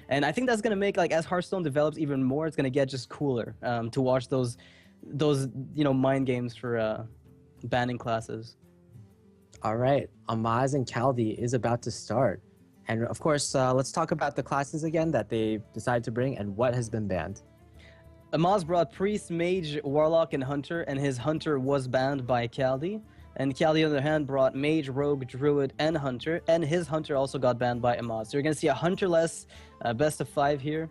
And I think that's gonna make, like, as Hearthstone develops even more, it's gonna get just cooler to watch those mind games for banning classes. All right, Amaz and Kaldi is about to start. And of course, let's talk about the classes again that they decided to bring and what has been banned. Amaz brought Priest, Mage, Warlock, and Hunter, and his Hunter was banned by Kaldi. And Kaldi, on the other hand, brought Mage, Rogue, Druid, and Hunter, and his Hunter also got banned by Amaz. So you're going to see a Hunter-less best of 5 here.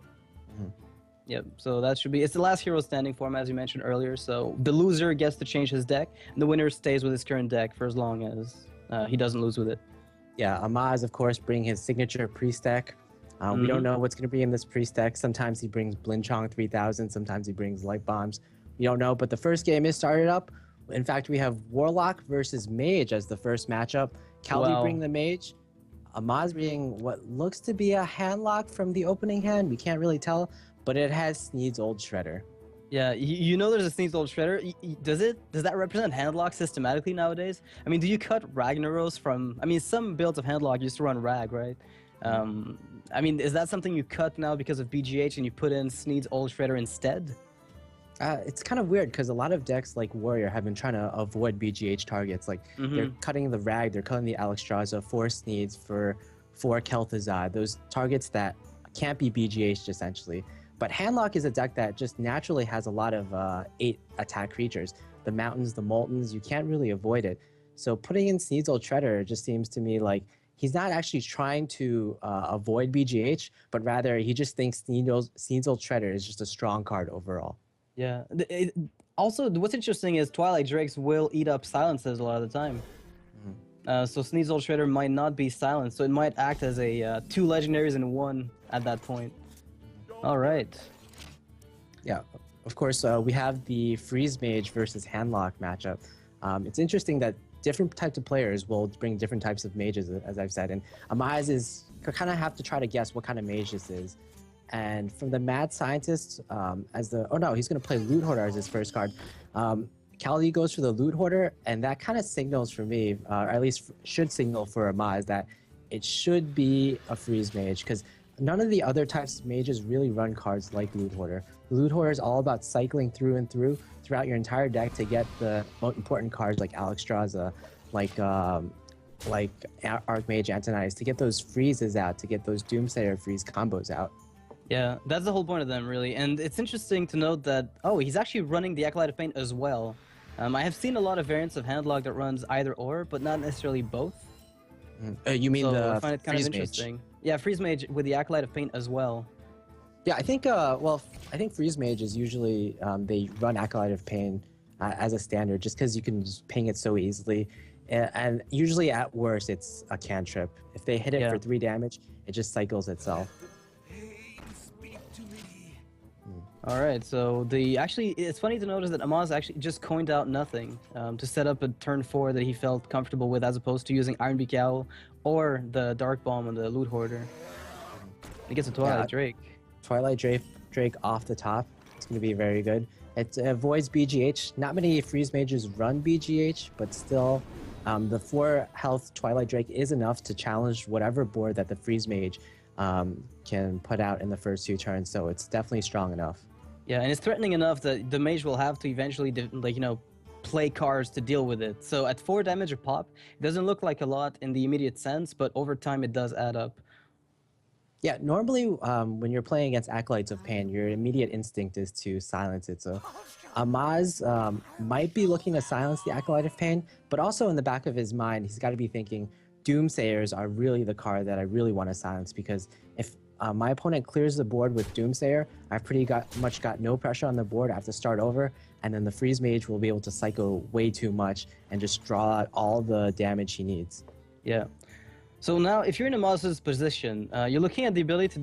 Yep, so that should be... It's the last hero standing form, as you mentioned earlier, so the loser gets to change his deck, and the winner stays with his current deck for as long as he doesn't lose with it. Yeah, Amaz, of course, bringing his signature Priest deck. We don't know what's going to be in this Priest deck. Sometimes he brings Blinchong 3000, sometimes he brings Light Bombs. We don't know, but the first game is started up. In fact, we have Warlock versus Mage as the first matchup. Kaldi bring the Mage. Amaz being what looks to be a handlock from the opening hand. We can't really tell, but it has Sneed's Old Shredder. Yeah, you know there's a Sneed's Old Shredder. Does that represent handlock systematically nowadays? I mean, do you cut Ragnaros from... I mean, some builds of handlock used to run Rag, right? I mean, is that something you cut now because of BGH and you put in Sneed's Old Shredder instead? It's kind of weird because a lot of decks like Warrior have been trying to avoid BGH targets. Like they're cutting the Rag, they're cutting the Alexstrasza for Sneeds, for Kel'Thuzad, those targets that can't be BGH essentially. But Handlock is a deck that just naturally has a lot of 8 attack creatures. The Mountains, the Moltens, you can't really avoid it. So putting in Sneed's Old Shredder just seems to me like he's not actually trying to avoid BGH, but rather he just thinks Sneed's Old Shredder is just a strong card overall. Yeah. Also, what's interesting is Twilight Drakes will eat up silences a lot of the time. So Sneed's Old Shredder might not be silenced, so it might act as a 2 legendaries in 1 at that point. All right. Yeah, of course, we have the Freeze Mage versus Handlock matchup. It's interesting that different types of players will bring different types of mages, as I've said, and Amaz is kind of have to try to guess what kind of mage this is. And from the Mad Scientist, he's going to play Loot Hoarder as his first card. Kaldi goes for the Loot Hoarder, and that kind of signals for me, or at least should signal for Amaz, that it should be a Freeze Mage, because none of the other types of mages really run cards like Loot Hoarder. Loot Hoarder is all about cycling through and throughout your entire deck to get the most important cards like Alexstrasza, like Archmage Antonius, to get those freezes out, to get those Doomsayer freeze combos out. Yeah, that's the whole point of them, really. And it's interesting to note that, he's actually running the Acolyte of Pain as well. I have seen a lot of variants of Handlock that runs either or, but not necessarily both. You mean I find it kind Freeze of interesting. Yeah, Freeze Mage with the Acolyte of Pain as well. Yeah, I think I think Freeze Mage is usually they run Acolyte of Pain as a standard just because you can just ping it so easily, and usually at worst it's a cantrip. If they hit it for 3 damage, it just cycles itself. All right, so it's funny to notice that Amaz actually just coined out nothing to set up a turn 4 that he felt comfortable with, as opposed to using Iron Beak Owl or the Dark Bomb and the Loot Hoarder. He gets a Twilight Drake. Twilight Drake off the top. It's going to be very good. It avoids BGH. Not many Freeze Mages run BGH, but still, the 4 health Twilight Drake is enough to challenge whatever board that the Freeze Mage can put out in the first 2 turns. So it's definitely strong enough. Yeah, and it's threatening enough that the Mage will have to eventually, play cards to deal with it. So at 4 damage a pop, it doesn't look like a lot in the immediate sense, but over time it does add up. Yeah, normally when you're playing against Acolytes of Pain, your immediate instinct is to silence it. So Amaz might be looking to silence the Acolyte of Pain, but also in the back of his mind, he's got to be thinking, Doomsayers are really the card that I really want to silence, because if my opponent clears the board with Doomsayer, I've pretty much got no pressure on the board. I have to start over, and then the Freeze Mage will be able to cycle way too much and just draw out all the damage he needs. Yeah. So now, if you're in Amaz's position, you're looking at the ability to,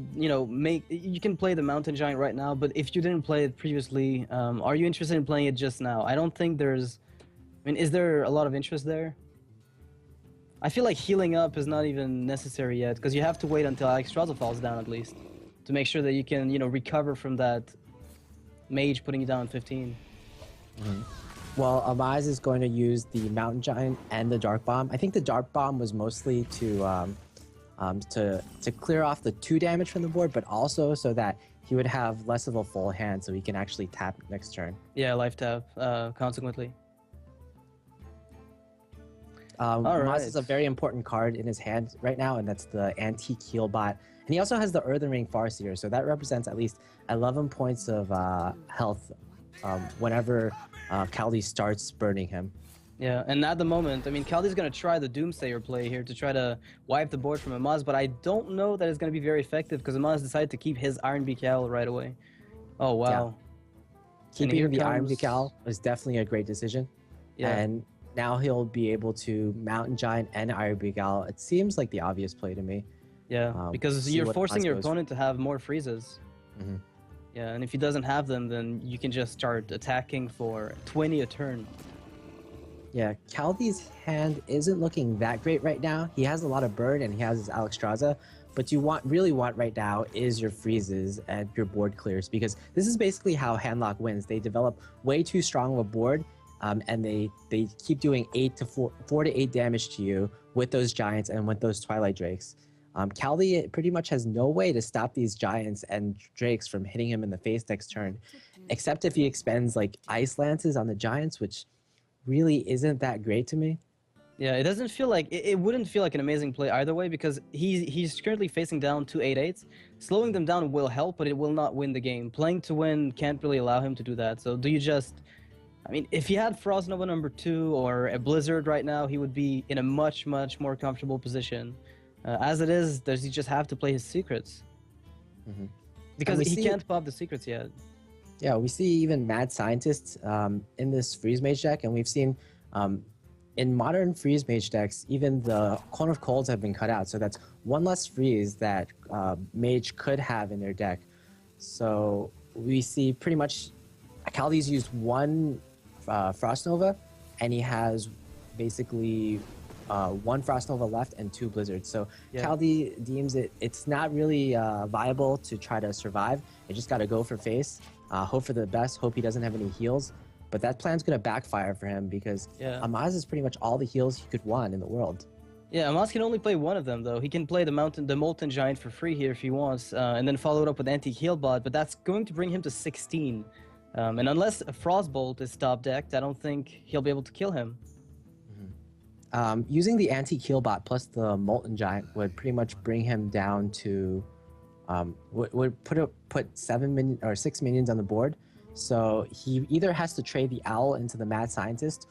you can play the Mountain Giant right now, but if you didn't play it previously, are you interested in playing it just now? I don't think is there a lot of interest there? I feel like healing up is not even necessary yet, because you have to wait until Alexstrasza falls down at least, to make sure that you can, recover from that Mage putting you down 15. Well, Amaz is going to use the Mountain Giant and the Dark Bomb. I think the Dark Bomb was mostly to to clear off the 2 damage from the board, but also so that he would have less of a full hand, so he can actually tap next turn. Yeah, life tap. Consequently. Amaz is a very important card in his hand right now, and that's the Antique Heal Bot. And he also has the Earthen Ring Farseer, so that represents at least 11 points of health whenever Kaldi starts burning him. Yeah, and at the moment, I mean, Kaldi's going to try the Doomsayer play here to try to wipe the board from Amaz, but I don't know that it's going to be very effective because Amaz decided to keep his Iron Beak Owl right away. Oh, wow. Yeah. Keeping the Iron Beak Owl was definitely a great decision. Yeah. And now he'll be able to Mountain Giant and Iron Beak Owl. It seems like the obvious play to me. Yeah, because you're forcing your opponent to have more freezes. Mm-hmm. Yeah, and if he doesn't have them, then you can just start attacking for 20 a turn. Yeah, Kaldi's hand isn't looking that great right now. He has a lot of burn and he has his Alexstrasza, but you really want right now is your freezes and your board clears, because this is basically how Handlock wins. They develop way too strong of a board, and they keep doing 4 to 8 damage to you with those giants and with those Twilight Drakes. Kaldi pretty much has no way to stop these giants and drakes from hitting him in the face next turn, except if he expends like Ice Lances on the giants, which really isn't that great to me. Yeah, it doesn't feel like it wouldn't feel like an amazing play either way, because he's currently facing down 2 8/8s. Slowing them down will help, but it will not win the game. Playing to win can't really allow him to do that. So do you just, I mean, if he had Frost Nova number 2 or a Blizzard right now, he would be in a much more comfortable position. As it is, does he just have to play his secrets? Mm-hmm. Because he can't pop the secrets yet. Yeah, we see even Mad Scientists in this Freeze Mage deck, and we've seen in modern Freeze Mage decks, even the Cone of Colds have been cut out, so that's 1 less freeze that Mage could have in their deck. So we see pretty much Kaldi's used 1 Frost Nova, and he has basically 1 Frost Nova left and 2 Blizzards. So yeah. Kaldi deems it's not really viable to try to survive. You just got to go for face. Hope for the best, hope he doesn't have any heals. But that plan's going to backfire for him because Amaz is pretty much all the heals he could want in the world. Yeah, Amaz can only play 1 of them, though. He can play the Molten Giant for free here if he wants, and then follow it up with Antique Heal Bot, but that's going to bring him to 16. And unless a Frostbolt is top decked, I don't think he'll be able to kill him. Mm-hmm. Using the Antique Heal Bot plus the Molten Giant would pretty much bring him down to... would put 7 minions or 6 minions on the board, so he either has to trade the Owl into the Mad Scientist,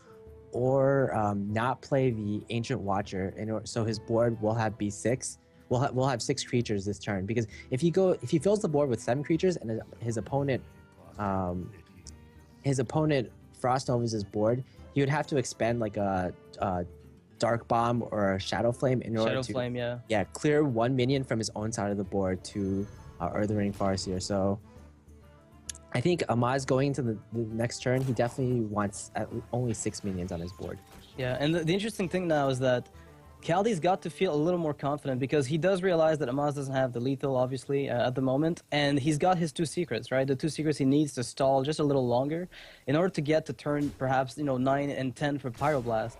or not play the Ancient Watcher, so his board will have B6. We'll have 6 creatures this turn, because if he fills the board with 7 creatures and his opponent Frost Novas his board, he would have to expend like a Dark Bomb or a Shadow Flame in order to clear 1 minion from his own side of the board to Earthen Ring Farseer. So I think Amaz going into the next turn, he definitely wants only 6 minions on his board. Yeah, and the interesting thing now is that Kaldi's got to feel a little more confident, because he does realize that Amaz doesn't have the lethal, obviously, at the moment, and he's got his 2 secrets, right? The 2 secrets he needs to stall just a little longer in order to get to turn perhaps 9 and 10 for Pyroblast.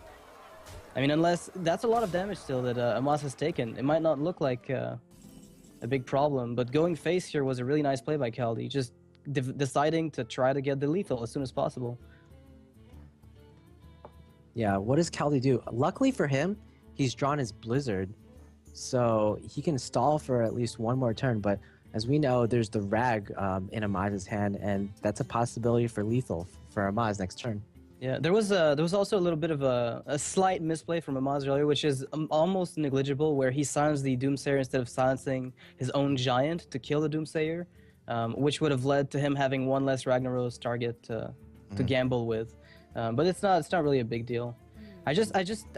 I mean, unless that's a lot of damage still that Amaz has taken. It might not look like a big problem, but going face here was a really nice play by Kaldi, just deciding to try to get the lethal as soon as possible. Yeah, what does Kaldi do? Luckily for him, he's drawn his Blizzard, so he can stall for at least 1 more turn, but as we know, there's the Rag in Amaz's hand, and that's a possibility for lethal for Amaz next turn. Yeah, there was also a little bit of a slight misplay from Amaz earlier, which is almost negligible, where he silenced the Doomsayer instead of silencing his own Giant to kill the Doomsayer, which would have led to him having 1 less Ragnaros target to gamble with. But it's not really a big deal. I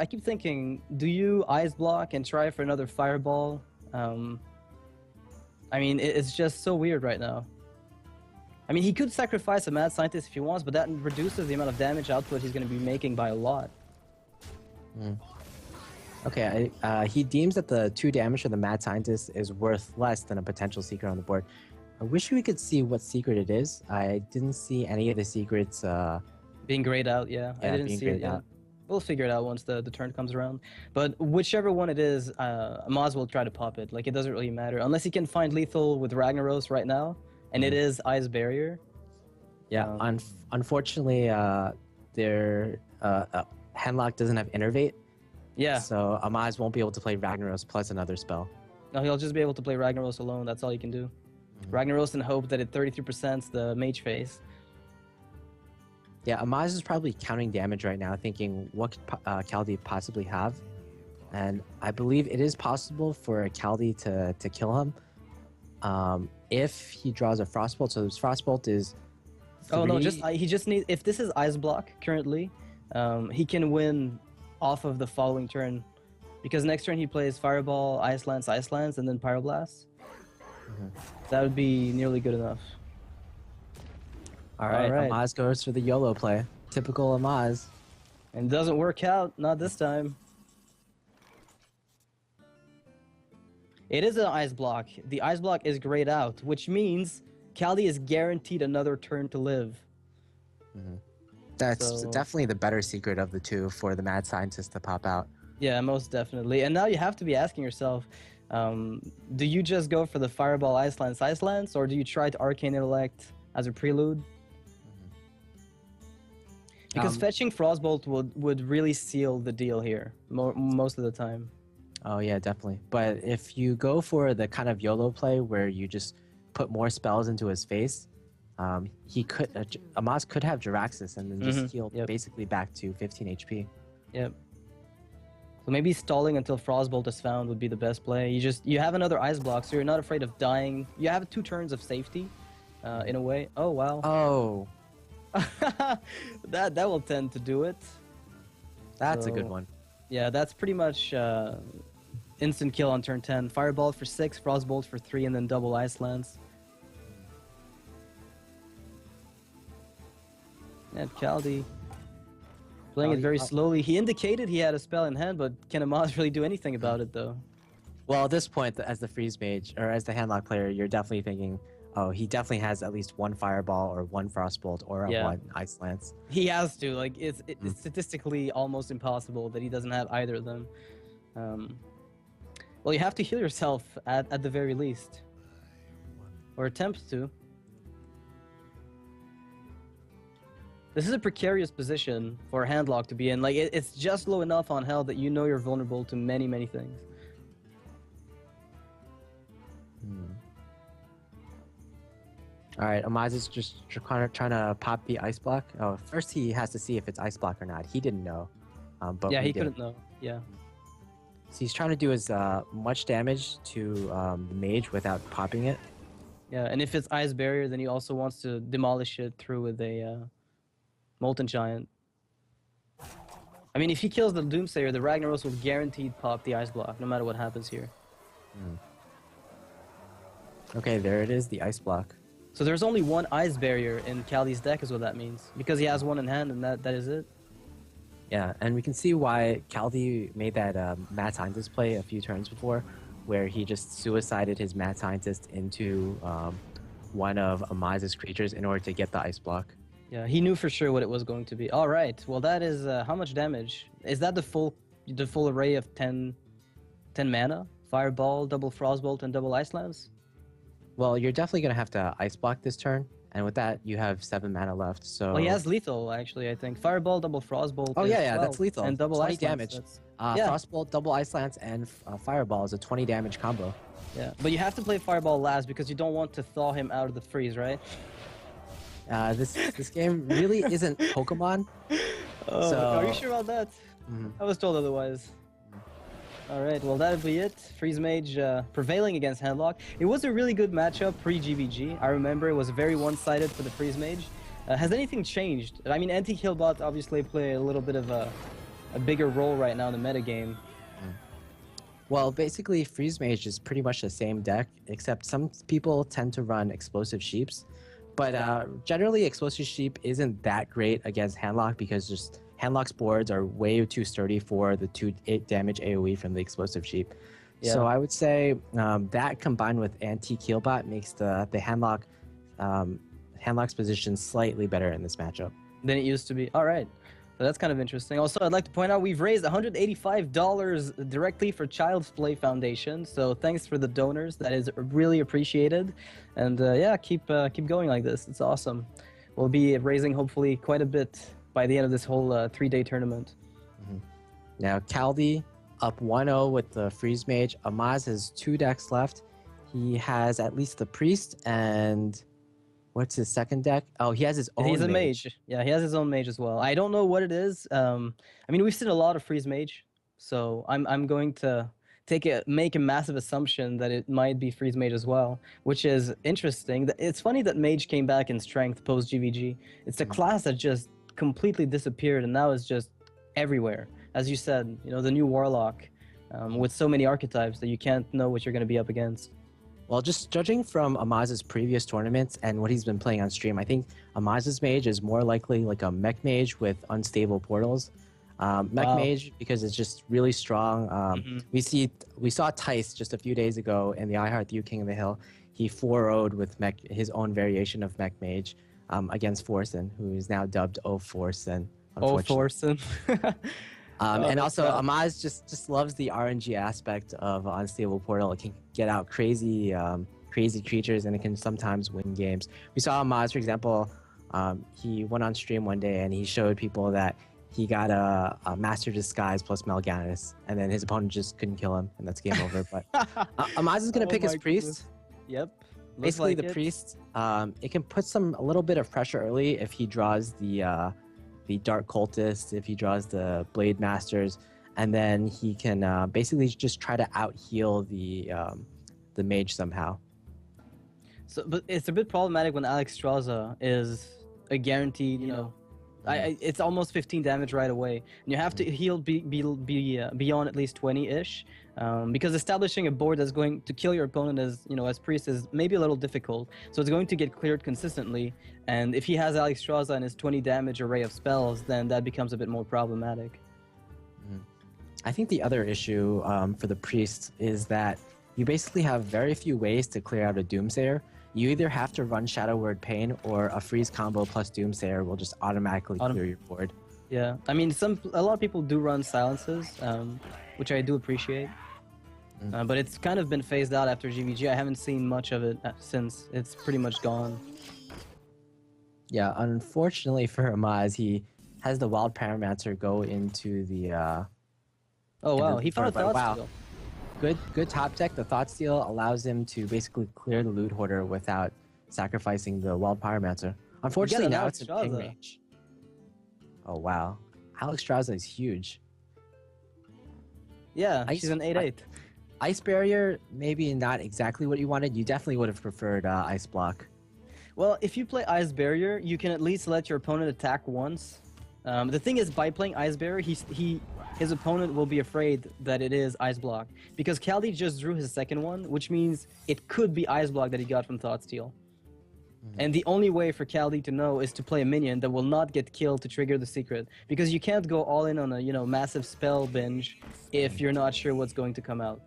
keep thinking, do you Ice Block and try for another Fireball? I mean, it's just so weird right now. I mean, he could sacrifice a Mad Scientist if he wants, but that reduces the amount of damage output he's going to be making by a lot. Okay, he deems that the 2 damage for the Mad Scientist is worth less than a potential secret on the board. I wish we could see what secret it is. I didn't see any of the secrets... being grayed out, yeah. I didn't see it yet. We'll figure it out once the turn comes around. But whichever one it is, Amaz will try to pop it. Like, it doesn't really matter. Unless he can find lethal with Ragnaros right now, and it is Ice Barrier. Yeah, unfortunately, their Handlock doesn't have Innervate. Yeah. So Amaz won't be able to play Ragnaros plus another spell. No, he'll just be able to play Ragnaros alone. That's all he can do. Ragnaros and hope that it 33%'s the mage phase. Yeah, Amaz is probably counting damage right now, thinking what could Kaldi possibly have. And I believe it is possible for a Kaldi to kill him if he draws a Frostbolt. So this Frostbolt is 3... Oh no, he just needs. If this is Ice Block currently, he can win off of the following turn, because next turn he plays Fireball, Ice Lance, and then Pyroblast. That would be nearly good enough. All right, Amaz goes for the YOLO play. Typical Amaz. And it doesn't work out, not this time. It is an Ice Block. The Ice Block is grayed out, which means Kaldi is guaranteed another turn to live. That's definitely the better secret of the two for the Mad Scientist to pop out. Yeah, most definitely. And now you have to be asking yourself, do you just go for the Fireball, Ice Lance, or do you try to Arcane Intellect as a prelude? Because fetching Frostbolt would really seal the deal here, most of the time. Oh yeah, definitely. But if you go for the kind of YOLO play where you just put more spells into his face, Amaz could have Jiraxis and then just heal basically back to 15 HP. Yep. So maybe stalling until Frostbolt is found would be the best play. You have another Ice Block, so you're not afraid of dying. You have 2 turns of safety, in a way. Oh wow. Oh. that will tend to do it. That's a good one. Yeah, that's pretty much instant kill on turn 10. Fireball for 6, Frostbolt for 3, and then double Ice Lance. And Kaldi playing it very slowly. He indicated he had a spell in hand, but can Amaz really do anything about it, though? Well, at this point, as the Freeze Mage, or as the Handlock player, you're definitely thinking, oh, he definitely has at least 1 Fireball or 1 Frostbolt or 1 Ice Lance. He has to. Like, it's statistically almost impossible that he doesn't have either of them. Well, you have to heal yourself at the very least. Or attempt to. This is a precarious position for a Handlock to be in. Like, it's just low enough on health that you know you're vulnerable to many, many things. All right, Amaz is just trying to pop the Ice Block. Oh, first he has to see if it's Ice Block or not. He didn't know. But yeah, he couldn't know. Yeah. So he's trying to do as much damage to the mage without popping it. Yeah, and if it's Ice Barrier, then he also wants to demolish it through with a Molten Giant. I mean, if he kills the Doomsayer, the Ragnaros will guaranteed pop the Ice Block, no matter what happens here. Okay, there it is, the Ice Block. So there's only 1 Ice Barrier in Kaldi's deck is what that means. Because he has 1 in hand, and that is it. Yeah, and we can see why Kaldi made that Mad Scientist play a few turns before, where he just suicided his Mad Scientist into one of Amaz's creatures in order to get the Ice Block. Yeah, he knew for sure what it was going to be. All right, well that is how much damage? Is that the full array of 10 mana? Fireball, double Frostbolt, and double Ice Lance? Well, you're definitely going to have to Ice Block this turn, and with that, you have 7 mana left, so... Well, he has lethal, actually, I think. Fireball, double Frostbolt. Oh, yeah, that's lethal. And double 20 Ice damage. Lance. Frostbolt, double Ice Lance, and Fireball is a 20 damage combo. Yeah, but you have to play Fireball last because you don't want to thaw him out of the freeze, right? This game really isn't Pokemon. So... Are you sure about that? I was told otherwise. Alright, well that'll be it. Freeze Mage prevailing against Handlock. It was a really good matchup pre-GBG. I remember it was very one-sided for the Freeze Mage. Has anything changed? I mean, Anti-Killbot obviously play a little bit of a bigger role right now in the metagame. Well, basically, Freeze Mage is pretty much the same deck, except some people tend to run Explosive Sheeps. But generally, Explosive Sheep isn't that great against Handlock because just Handlock's boards are way too sturdy for the 2 damage AoE from the Explosive Sheep. Yeah. So I would say that combined with Anti-Keelbot makes the Handlock's position slightly better in this matchup. Than it used to be. All right. So that's kind of interesting. Also, I'd like to point out we've raised $185 directly for Child's Play Foundation. So thanks for the donors. That is really appreciated. And yeah, keep going like this. It's awesome. We'll be raising hopefully quite a bit by the end of this whole 3-day tournament. Now, Kaldi up 1-0 with the Freeze Mage. Amaz has 2 decks left. He has at least the Priest and what's his second deck? Oh, he has his own He's a mage. mage. Yeah, he has his own mage as well. I don't know what it is. I mean, we've seen a lot of Freeze Mage, so I'm going to make a massive assumption that it might be Freeze Mage as well, which is interesting. It's funny that Mage came back in strength post GVG. It's a class that just completely disappeared and now is just everywhere. As you said, you know, the new Warlock with so many archetypes that you can't know what you're going to be up against. Well, just judging from Amaz's previous tournaments and what he's been playing on stream, I think Amaz's mage is more likely like a mech mage with unstable portals. Mech mage because it's just really strong. We saw Tice just a few days ago in the iHeart You King of the Hill. He 4-0'd with his own variation of mech mage against Forsen, who is now dubbed O Forsen. Oh, Forsen. And also, Amaz just loves the RNG aspect of Unstable Portal. It can get out crazy creatures, and it can sometimes win games. We saw Amaz, for example, he went on stream one day, and he showed people that he got a Master Disguise plus Mal'Ganis, and then his opponent just couldn't kill him, and that's game over. But Amaz is going to pick his Priest. Yep. Basically, the Priest, it can put a little bit of pressure early if he draws the Dark Cultist, if he draws the Blade Masters, and then he can basically just try to out-heal the mage somehow. So, but it's a bit problematic when Alex Straza is a guaranteed, you know, it's almost 15 damage right away, and you have to heal beyond at least 20-ish, because establishing a board that's going to kill your opponent as priest is maybe a little difficult. So it's going to get cleared consistently, and if he has Alex Straza and his 20 damage array of spells, then that becomes a bit more problematic. I think the other issue for the priest is that you basically have very few ways to clear out a Doomsayer. You either have to run Shadow Word Pain, or a freeze combo plus Doomsayer will just automatically clear your board. Yeah, I mean, a lot of people do run silences, which I do appreciate. But it's kind of been phased out after GVG. I haven't seen much of it since. It's pretty much gone. Yeah, unfortunately for Amaz, he has the Wild Pyromancer go into the... oh, wow, he found a Thought Steal. Good top deck. The Thought Steal allows him to basically clear the Loot Hoarder without sacrificing the Wild Pyromancer. Unfortunately, now it's in ping range. Oh, wow. Alex Straza is huge. Yeah, she's an 8/8. Ice Barrier, maybe not exactly what you wanted. You definitely would have preferred Ice Block. Well, if you play Ice Barrier, you can at least let your opponent attack once. The thing is, by playing Ice Barrier, his opponent will be afraid that it is Ice Block, because Kaldi just drew his second one, which means it could be Ice Block that he got from Thought Steal. And the only way for Kaldi to know is to play a minion that will not get killed to trigger the secret, because you can't go all in on a massive spell binge if you're not sure what's going to come out.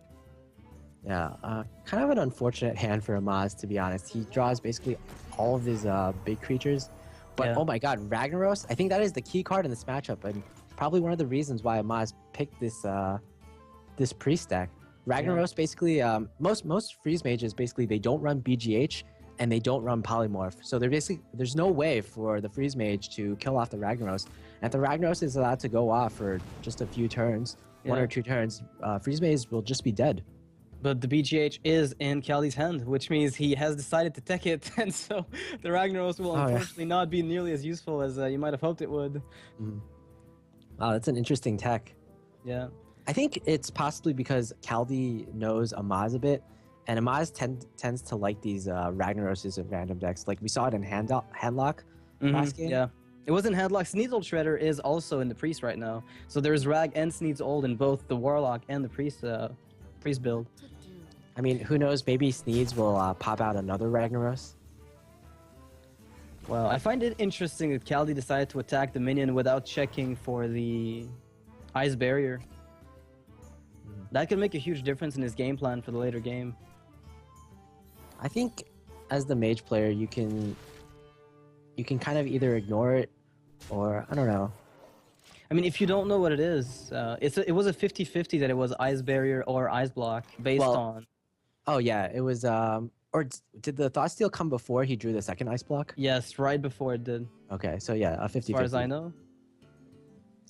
Yeah, kind of an unfortunate hand for Amaz, to be honest. He draws basically all of his big creatures. But oh my god, Ragnaros, I think that is the key card in this matchup, and probably one of the reasons why Amaz picked this priest deck. Ragnaros basically, most freeze mages basically, they don't run BGH and they don't run polymorph. So there's no way for the freeze mage to kill off the Ragnaros. And if the Ragnaros is allowed to go off for just a few turns, 1 or 2 turns, freeze mage will just be dead. But the BGH is in Kaldi's hand, which means he has decided to tech it, and so the Ragnaros will unfortunately not be nearly as useful as you might have hoped it would. Wow, that's an interesting tech. Yeah. I think it's possibly because Kaldi knows Amaz a bit, and Amaz tends to like these Ragnaroses in random decks. Like we saw it in Handlock last game. Yeah. It wasn't Handlock. Sneed's Old Shredder is also in the Priest right now. So there's Rag and Sneed's Old in both the Warlock and the Priest build. I mean, who knows? Maybe Sneeds will pop out another Ragnaros. Well, I find it interesting that Kaldi decided to attack the minion without checking for the Ice Barrier. That could make a huge difference in his game plan for the later game. I think as the mage player, you can kind of either ignore it or, I don't know. I mean, if you don't know what it is, it was a 50-50 that it was Ice Barrier or Ice Block based Well, on. oh yeah, it was. Or did the Thought Steal come before he drew the second ice block? Yes, right before it did, Okay, so yeah, a 50-50. as far as I know.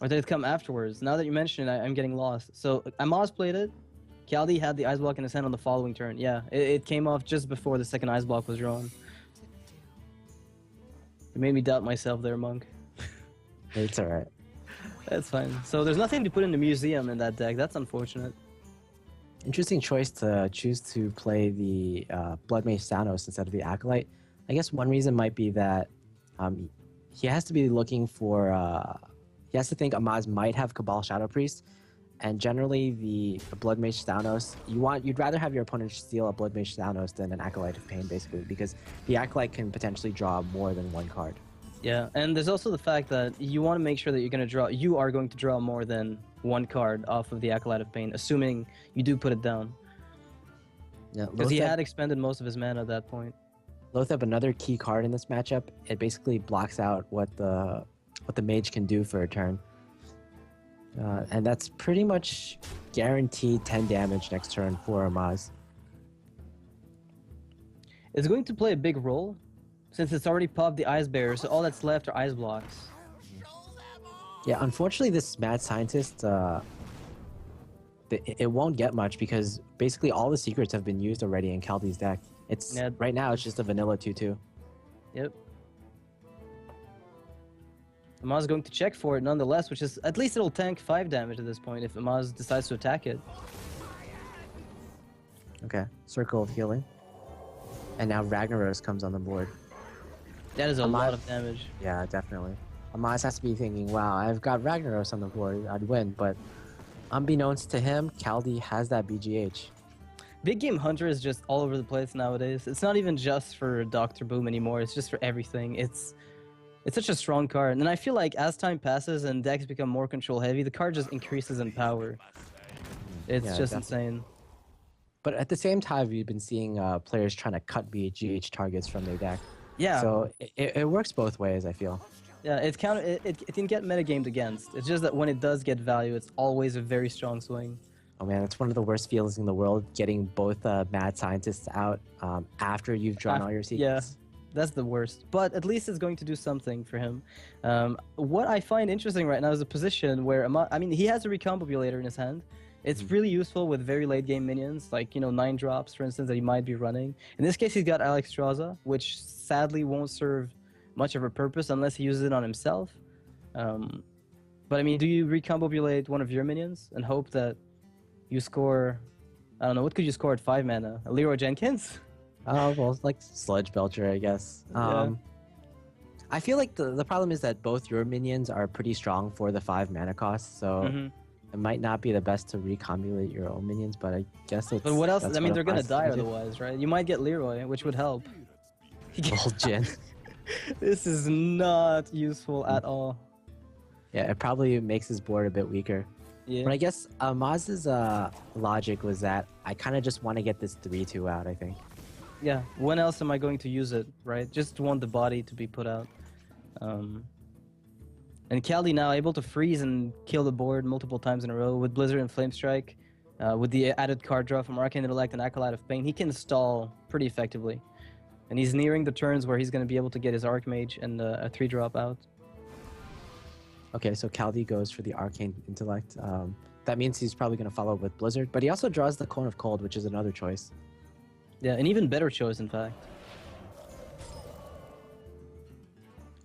Or did it come afterwards? Now that you mention it, I'm getting lost. So Amaz played it. Kaldi had the Ice Block in his hand on the following turn. Yeah, it came off just before the second Ice Block was drawn. It made me doubt myself there, Monk. It's alright. That's fine. So there's nothing to put in the museum in that deck. That's unfortunate. Interesting choice to choose to play the Blood Mage Thanos instead of the Acolyte. I guess one reason might be that he has to be looking for. He has to think Amaz might have Cabal Shadow Priest, and generally the Blood Mage Thanos, you'd rather have your opponent steal a Blood Mage Thanos than an Acolyte of Pain, basically, because the Acolyte can potentially draw more than one card. Yeah, and there's also the fact that you want to make sure that you are going to draw more than one card off of the Acolyte of Pain, assuming you do put it down. Yeah, Because he had expended most of his mana at that point. Lotheb, another key card in this matchup, it basically blocks out what the mage can do for a turn. And that's pretty much guaranteed 10 damage next turn for Amaz. It's going to play a big role, since it's already popped the Ice Barrier, so all that's left are Ice Blocks. Yeah, unfortunately this Mad Scientist, it won't get much because basically all the secrets have been used already in Kaldi's deck. Right now it's just a vanilla 2/2. Yep. Amaz is going to check for it nonetheless, which is, at least it'll tank 5 damage at this point if Amaz decides to attack it. Okay, Circle of Healing. And now Ragnaros comes on the board. That is a lot of damage. Yeah, definitely. Amaz has to be thinking, wow, I've got Ragnaros on the board, I'd win, but unbeknownst to him, Kaldi has that BGH. Big Game Hunter is just all over the place nowadays. It's not even just for Dr. Boom anymore, it's just for everything. It's such a strong card, and I feel like as time passes and decks become more control heavy, the card just increases in power. It's just insane. But at the same time, we've been seeing players trying to cut BGH targets from their deck. Yeah. So it works both ways, I feel. Yeah, it can get metagamed against. It's just that when it does get value, it's always a very strong swing. Oh man, it's one of the worst feelings in the world, getting both Mad Scientists out after you've drawn all your secrets. Yeah. That's the worst, but at least it's going to do something for him. What I find interesting right now is a position where, he has a Recombobulator in his hand. It's really useful with very late game minions, like, 9 drops, for instance, that he might be running. In this case, he's got Alexstrasza, which sadly won't serve much of a purpose unless he uses it on himself. But I mean, do you Recombobulate one of your minions and hope that you score, I don't know, what could you score at 5 mana? A Leroy Jenkins? Well, it's like Sludge Belcher, I guess. Yeah. I feel like the problem is that both your minions are pretty strong for the 5 mana cost, so it might not be the best to recombulate your own minions, but I guess it's... But what else? I mean, they're going to die to otherwise, right? You might get Leroy, which would help. Old Jin. This is not useful at all. Yeah, it probably makes his board a bit weaker. Yeah. But I guess Maz's logic was that I kind of just want to get this 3/2 out, I think. Yeah, when else am I going to use it, right? Just want the body to be put out. And Kaldi now able to freeze and kill the board multiple times in a row with Blizzard and Flame Strike. With the added card draw from Arcane Intellect and Acolyte of Pain, he can stall pretty effectively. And he's nearing the turns where he's going to be able to get his Archmage and a 3-drop out. Okay, so Kaldi goes for the Arcane Intellect. That means he's probably going to follow with Blizzard, but he also draws the Cone of Cold, which is another choice. Yeah, an even better choice, in fact.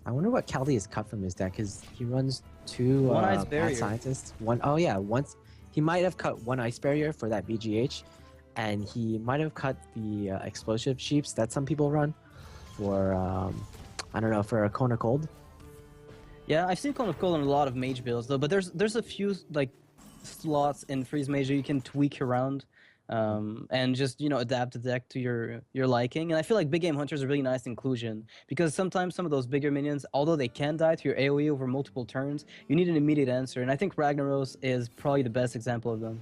I wonder what Kaldi has cut from his deck, because he runs 2 Mad Scientists. Once he might have cut 1 Ice Barrier for that BGH, and he might have cut the Explosive Sheeps that some people run for, I don't know, for a Cone of Cold. Yeah, I've seen Cone of Cold on a lot of mage builds, though, but there's a few, slots in Freeze Mage that you can tweak around. And just adapt the deck to your liking. And I feel like Big Game Hunter is a really nice inclusion because sometimes some of those bigger minions, although they can die to your AoE over multiple turns, you need an immediate answer. And I think Ragnaros is probably the best example of them.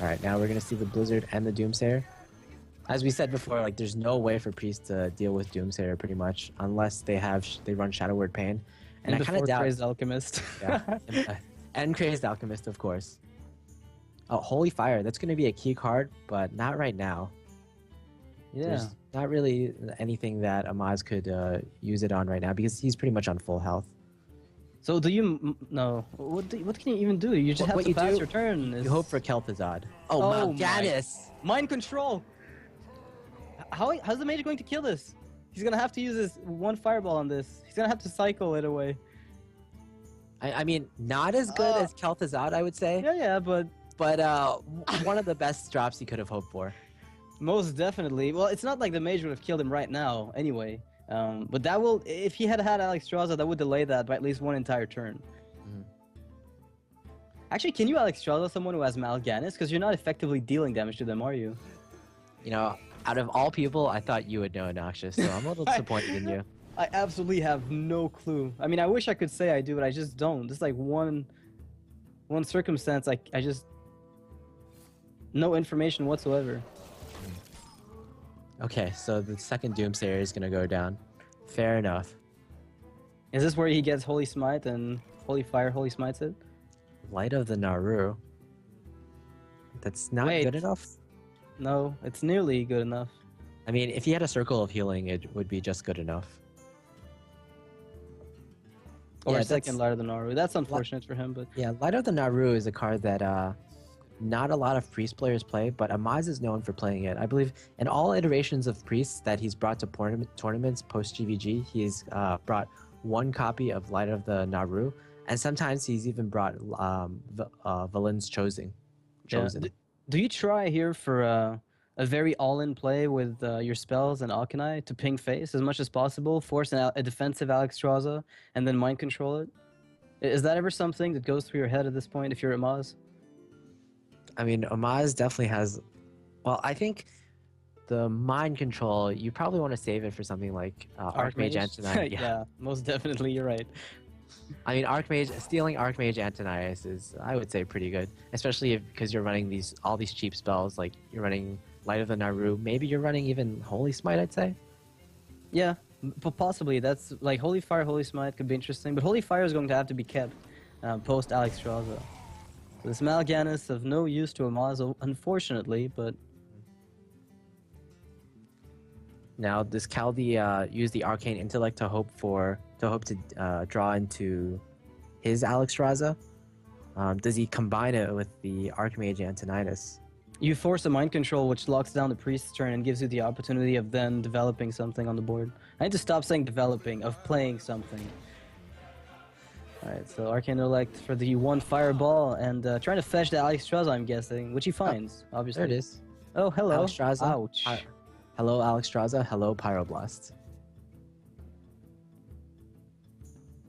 All right, now we're gonna see the Blizzard and the Doomsayer. As we said before, there's no way for Priest to deal with Doomsayer pretty much unless they run Shadow Word Pain. And I kind of before doubt. Crazed Alchemist. Yeah. And Crazed Alchemist, of course. Oh, Holy Fire. That's going to be a key card, but not right now. Yeah. There's not really anything that Amaz could use it on right now because he's pretty much on full health. So do you no? What can you even do? You just have What to you pass do, your turn. You hope for Kel'Thuzad. Oh, Oh Mal'Ganis! Mind control. How's the mage going to kill this? He's gonna have to use his one fireball on this. He's gonna have to cycle it away. I mean, not as good as Kel'Thuzad, I would say. Yeah, but One of the best drops he could have hoped for. most definitely. Well, it's not like the mage would have killed him right now, anyway. But that will, if he had Alexstrasza, that would delay that by at least one entire turn. Mhm. Actually, can you Alexstrasza someone who has Mal'Ganis? Because you're not effectively dealing damage to them, are you? You know, out of all people, I thought you would know, Noxious, so I'm a little disappointed in you. I absolutely have no clue. I mean, I wish I could say I do, but I just don't. Just like one circumstance, I just no information whatsoever. Okay, so the second Doomsayer is gonna go down. Fair enough. Is this where he gets Holy Smite and Holy Fire, Holy Smites it? Light of the Naru. That's not Wait. good enough? No, it's nearly good enough. I mean, if he had a Circle of Healing, it would be just good enough. Or Yeah, a second that's- Light of the Naru. That's unfortunate for him, but Yeah, Light of the Naru is a card that not a lot of Priest players play, but Amaz is known for playing it. I believe in all iterations of Priests that he's brought to tournaments post-GVG, he's brought one copy of Light of the Naru, and sometimes he's even brought Valen's Chosen. yeah. Do you try here for a very all-in play with your spells and Akanai to ping face as much as possible, force a defensive Alexstrasza, and then mind control it? Is that ever something that goes through your head at this point if you're Amaz? I mean, Amaz definitely has. Well, I think the mind control, you probably want to save it for something like Archmage Antonius. Yeah, most definitely, you're right. I mean, stealing Archmage Antonius is, I would say, pretty good, especially because you're running all these cheap spells. Like you're running Light of the Naru, maybe you're running even Holy Smite. I'd say. Yeah, but possibly that's like Holy Fire, Holy Smite could be interesting, but Holy Fire is going to have to be kept post Alexstrasza. So this Mal'Ganis of no use to Amaz, unfortunately, but Now, does Kaldi use the Arcane Intellect to hope to draw into his Alexstrasza? Does he combine it with the Archmage Antonius? you force a mind control which locks down the priest's turn and gives you the opportunity of then developing something on the board. I need to stop saying developing, of playing something. Alright, so Arcane Intellect for the one fireball and trying to fetch the Alexstrasza, I'm guessing, which he finds, obviously. There it is. Oh, hello. Alexstrasza. Ouch. Hello, Alexstrasza. Hello, Pyroblast.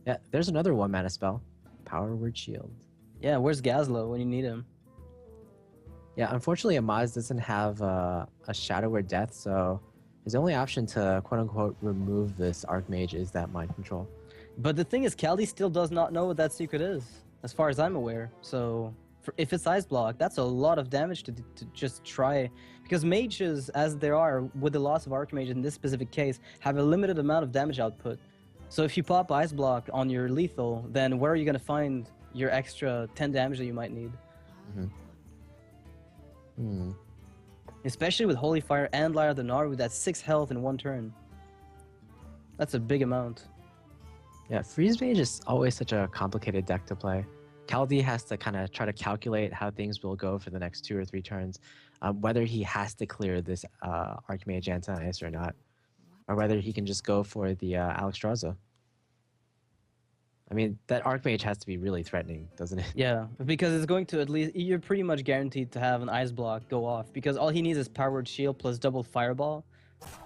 Yeah, there's another 1-mana spell. Power Word Shield. Yeah, where's Gazlo when you need him? Yeah, unfortunately, Amaz doesn't have a Shadow Word Death, so his only option to quote-unquote remove this Archmage is that Mind Control. But the thing is, Kaldi still does not know what that secret is, as far as I'm aware. So, if it's Ice Block, that's a lot of damage to just try. Because mages, as there are, with the loss of Archmage in this specific case, have a limited amount of damage output. So if you pop Ice Block on your lethal, then where are you going to find your extra 10 damage that you might need? Especially with Holy Fire and Light of the Naru, that's 6 health in one turn. That's a big amount. Yeah, Freeze Mage is always such a complicated deck to play. Kaldi has to kind of try to calculate how things will go for the next 2 or 3 turns, whether he has to clear this Archmage Antonius or not, or whether he can just go for the Alexstrasza. I mean, that Archmage has to be really threatening, doesn't it? Yeah, because it's going to at least, you're pretty much guaranteed to have an Ice Block go off, because all he needs is Powered Shield plus double Fireball,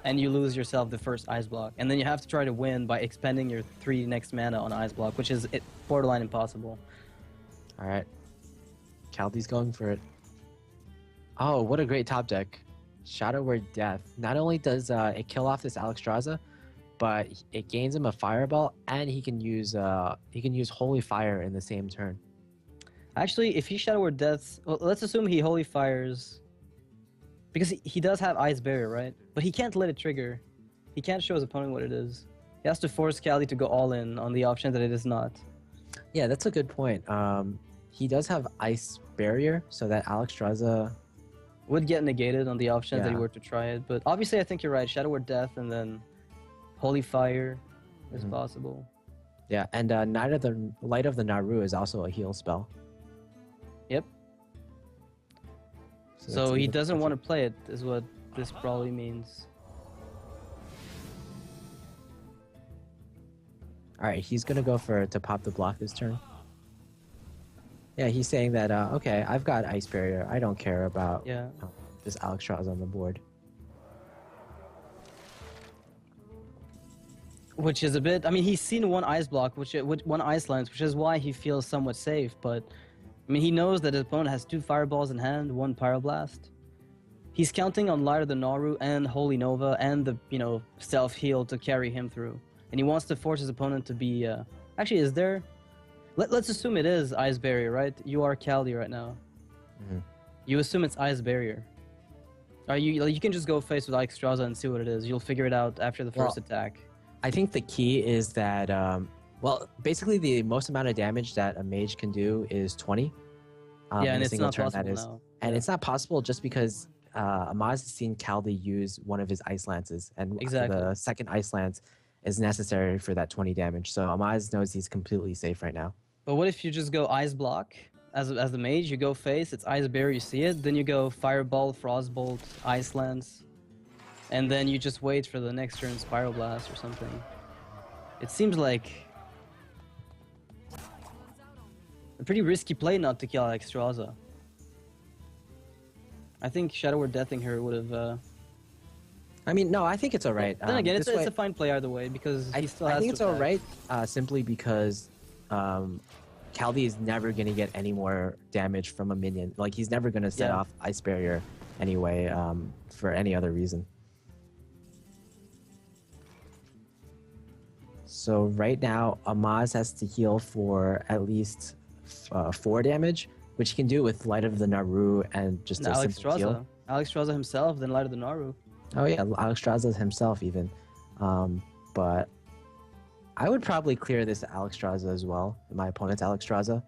and you lose yourself the first Ice Block. And then you have to try to win by expending your 3 next mana on Ice Block, which is borderline impossible. All right. Kaldi's going for it. Oh, what a great top deck. Shadow Word Death. Not only does it kill off this Alexstrasza, but it gains him a Fireball, and he can use Holy Fire in the same turn. Actually, if he Shadow Word Deaths, well, let's assume he Holy Fires, because he does have Ice Barrier, right? But he can't let it trigger. He can't show his opponent what it is. He has to force Kaldi to go all in on the option that it is not. Yeah, that's a good point. He does have Ice Barrier, so that Alexstrasza... Would get negated on the option that he Yeah. were to try it, but obviously I think you're right. Shadow Word Death and then Holy Fire is possible. Yeah, and Light of the Naru is also a heal spell. Yep. that's So he even doesn't want to tricky. play it, is what this probably means. All right, he's gonna go to pop the block this turn. Yeah, he's saying that okay, I've got Ice Barrier. I don't care about Yeah. this Alexstrasza on the board. Which is a bit. I mean, he's seen one ice block, one ice lance, which is why he feels somewhat safe. But I mean, he knows that his opponent has 2 fireballs in hand, 1 pyroblast. He's counting on Light of the Naru and Holy Nova and the self heal to carry him through, and he wants to force his opponent to be. Actually, is there? Let's assume it is Ice Barrier, right? You are Kaldi right now. You assume it's Ice Barrier. Are you can just go face with Alexstrasza and see what it is. You'll figure it out after the first attack. I think the key is that, well, basically the most amount of damage that a mage can do is 20. Yeah, in and a it's single not turn, possible that is. now. And Yeah. it's not possible just because Amaz has seen Kaldi use one of his Ice Lances, and Exactly. the second Ice Lance is necessary for that 20 damage. So Amaz knows he's completely safe right now. But what if you just go Ice Block as the mage? You go face, it's Ice Barrier, you see it. Then you go Fireball, Frostbolt, Ice Lance. And then you just wait for the next turn's Pyroblast or something. It seems like a pretty risky play not to kill Alexstrasza. I think Shadow Word Deathing her would have... I mean, no, I think it's all right. Then again, it's This way- a fine play either way because he still has I think to it's all attack. right simply because Kaldi is never going to get any more damage from a minion. Like, he's never going to set Yeah. off Ice Barrier anyway for any other reason. So right now, Amaz has to heal for at least 4 damage, which he can do with Light of the Naru and just a simple heal. Alexstrasza himself, then Light of the Naru. Oh yeah, Alexstrasza himself even. But I would probably clear this Alexstrasza as well, my opponent's Alexstrasza.